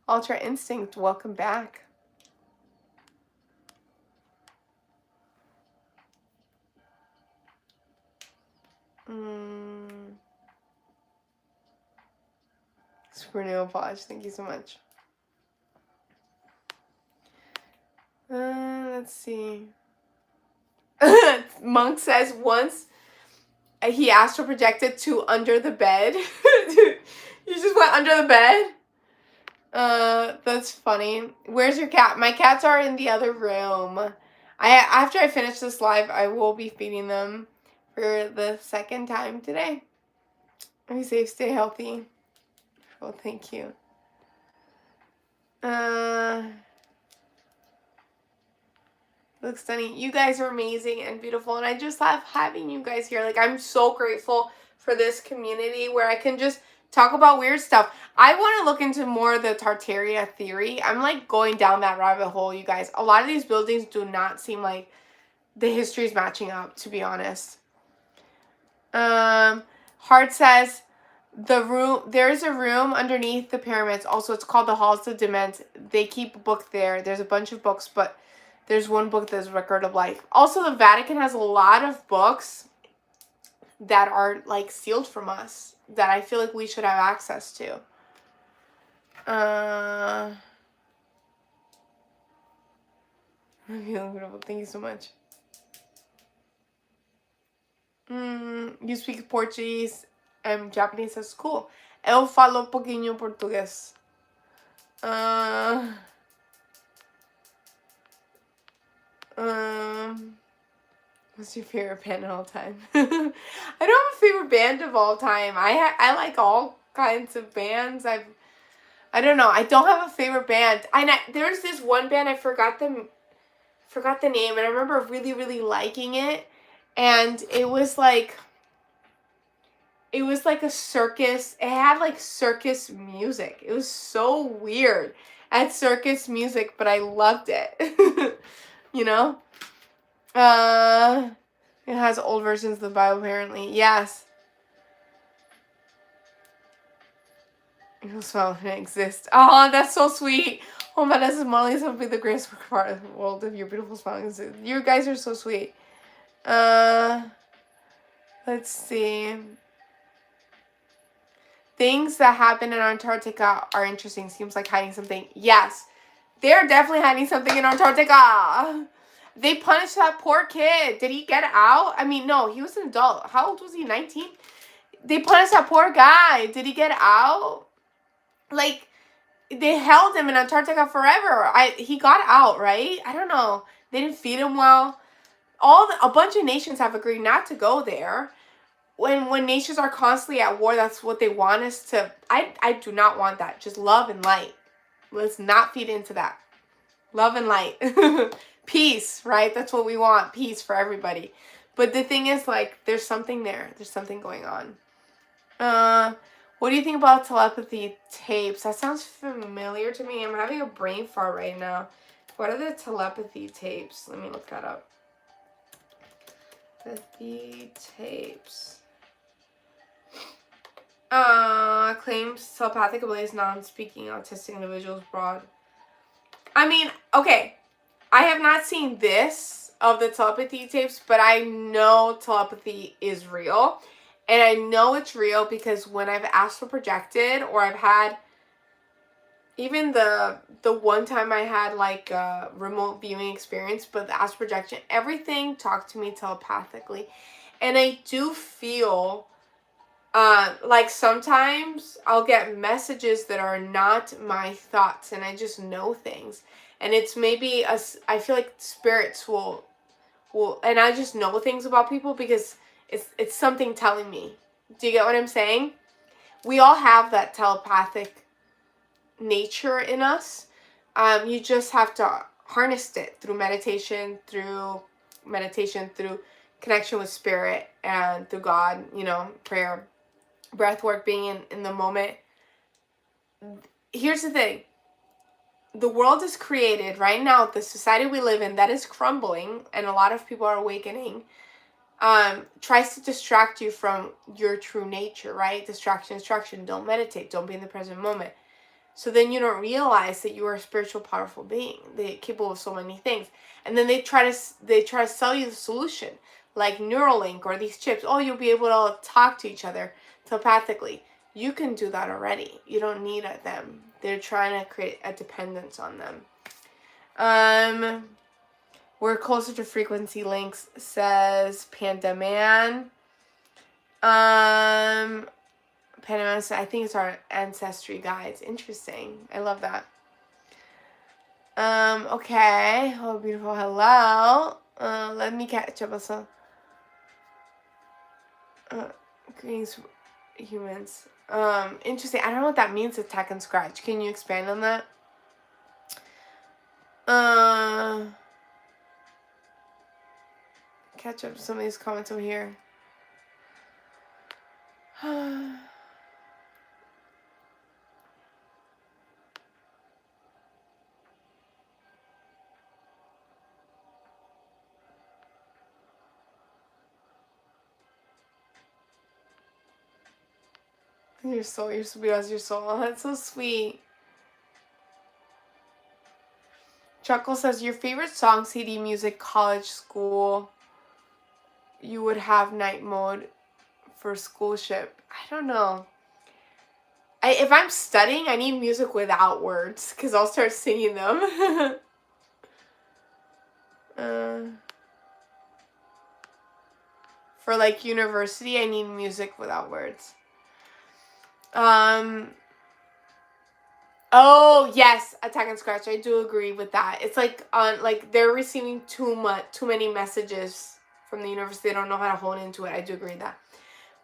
Ultra Instinct, welcome back. Super nail polish, thank you so much. Let's see. Monk says once he astral projected to under the bed. You just went under the bed? That's funny. Where's your cat? My cats are in the other room. After I finish this live, I will be feeding them for the second time today. Be safe, stay healthy. Well, thank you. Looks stunning. You guys are amazing and beautiful, and I just love having you guys here. Like, I'm so grateful for this community where I can just talk about weird stuff. I want to look into more of the Tartaria theory. I'm like going down that rabbit hole, you guys. A lot of these buildings do not seem like the history is matching up, to be honest. Hart says there's a room underneath the pyramids. Also, it's called the Halls of Dement. They keep a book there. There's a bunch of books, but there's one book that's Record of Life. Also, the Vatican has a lot of books that are like sealed from us that I feel like we should have access to. Thank you so much. You speak Portuguese and Japanese. That's cool. Eu falo pouquinho português. What's your favorite band of all time? I don't have a favorite band of all time. I like all kinds of bands. I don't know. I don't have a favorite band. There's this one band, I forgot the name, and I remember really, really liking it. And it was like a circus. It had like circus music. It was so weird. I had circus music, but I loved it. You know? It has old versions of the Bible, apparently. Yes. Your smile can exist. Oh, that's so sweet. Oh my, this is Molly. This would be the greatest part of the world if your beautiful smile exists. You guys are so sweet. Let's see. Things that happen in Antarctica are interesting. Seems like hiding something. Yes. They're definitely hiding something in Antarctica. They punished that poor kid. Did he get out? I mean, no, he was an adult. How old was he? 19? They punished that poor guy. Did he get out? Like, they held him in Antarctica forever. He got out, right? I don't know. They didn't feed him well. A bunch of nations have agreed not to go there. When nations are constantly at war, that's what they want us to. I do not want that. Just love and light. Let's not feed into that. Love and light. Peace, right? That's what we want. Peace for everybody. But the thing is, like, there's something there. There's something going on. What do you think about telepathy tapes? That sounds familiar to me. I'm having a brain fart right now. What are the telepathy tapes? Let me look that up. Telepathy tapes. Claims telepathic abilities, non-speaking autistic individuals broad. I mean, okay. I have not seen this of the telepathy tapes, but I know telepathy is real. And I know it's real because when I've astral projected, or I've had, even the one time I had like a remote viewing experience, but the astral projection, everything talked to me telepathically. And I do feel like sometimes I'll get messages that are not my thoughts, and I just know things. And it's maybe I feel like spirits will, and I just know things about people because it's something telling me. Do you get what I'm saying? we all have that telepathic nature in us. You just have to harness it through meditation, through connection with spirit, and through God, prayer, breath work, being in the moment. Here's the thing. The world is created right now, the society we live in that is crumbling, and a lot of people are awakening, tries to distract you from your true nature, right? Distraction. Don't meditate. Don't be in the present moment. So then you don't realize that you are a spiritual, powerful being. They're capable of so many things. And then they try to sell you the solution, like Neuralink or these chips. Oh, you'll be able to talk to each other telepathically. You can do that already. You don't need them. They're trying to create a dependence on them. We're closer to frequency links, says Panda Man. Panda Man, I think it's our ancestry guides. Interesting. I love that. Okay. Oh, beautiful. Hello. Let me catch up with some. Greetings, humans. Interesting. I don't know what that means, attack and scratch. Can you expand on that? Catch up some of these comments over here. Your soul, you're so beautiful as your soul. Oh, that's so sweet. Chuckle says, your favorite song, CD, music, college, school. You would have night mode for schoolship. I don't know. If I'm studying, I need music without words, because I'll start singing them. For like university, I need music without words. Oh yes, attack and scratch. I do agree with that. It's like they're receiving too many messages from the universe. They don't know how to hone into it. I do agree with that.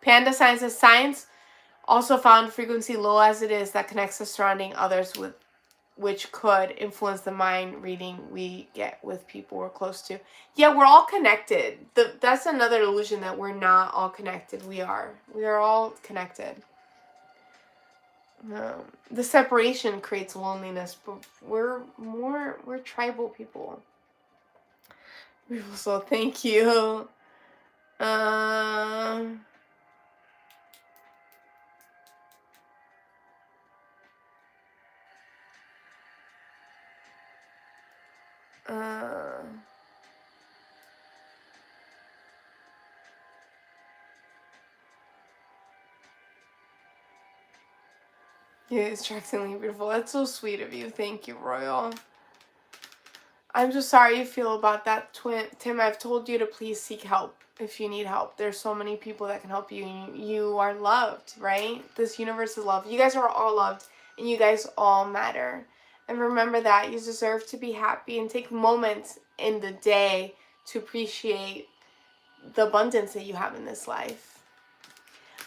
Panda Science says, science also found frequency low as it is that connects us surrounding others with, which could influence the mind reading we get with people we're close to. Yeah, we're all connected. That's another illusion, that we're not all connected. We are. We are all connected. The separation creates loneliness, but we're tribal people. So thank you. Yeah, it's distractingly beautiful. That's so sweet of you. Thank you, Royal. I'm so sorry you feel about that, Tim. I've told you to please seek help if you need help. There's so many people that can help you. You are loved, right? This universe is love. You guys are all loved, and you guys all matter. And remember that you deserve to be happy, and take moments in the day to appreciate the abundance that you have in this life.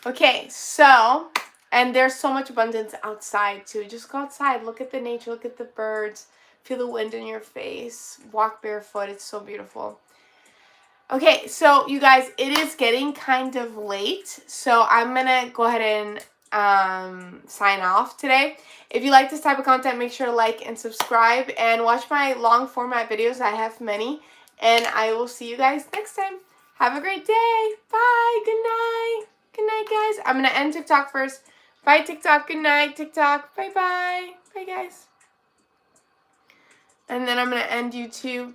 Okay, so, and there's so much abundance outside too. Just go outside, look at the nature, look at the birds, feel the wind in your face, walk barefoot. It's so beautiful. Okay, so you guys, it is getting kind of late, so I'm gonna go ahead and sign off today. If you like this type of content, make sure to like and subscribe, and watch my long format videos. I have many, and I will see you guys next time. Have a great day. Bye. Good night. Good night, guys. I'm going to end TikTok first. Bye, TikTok. Good night, TikTok. Bye-bye. Bye, guys. And then I'm going to end YouTube.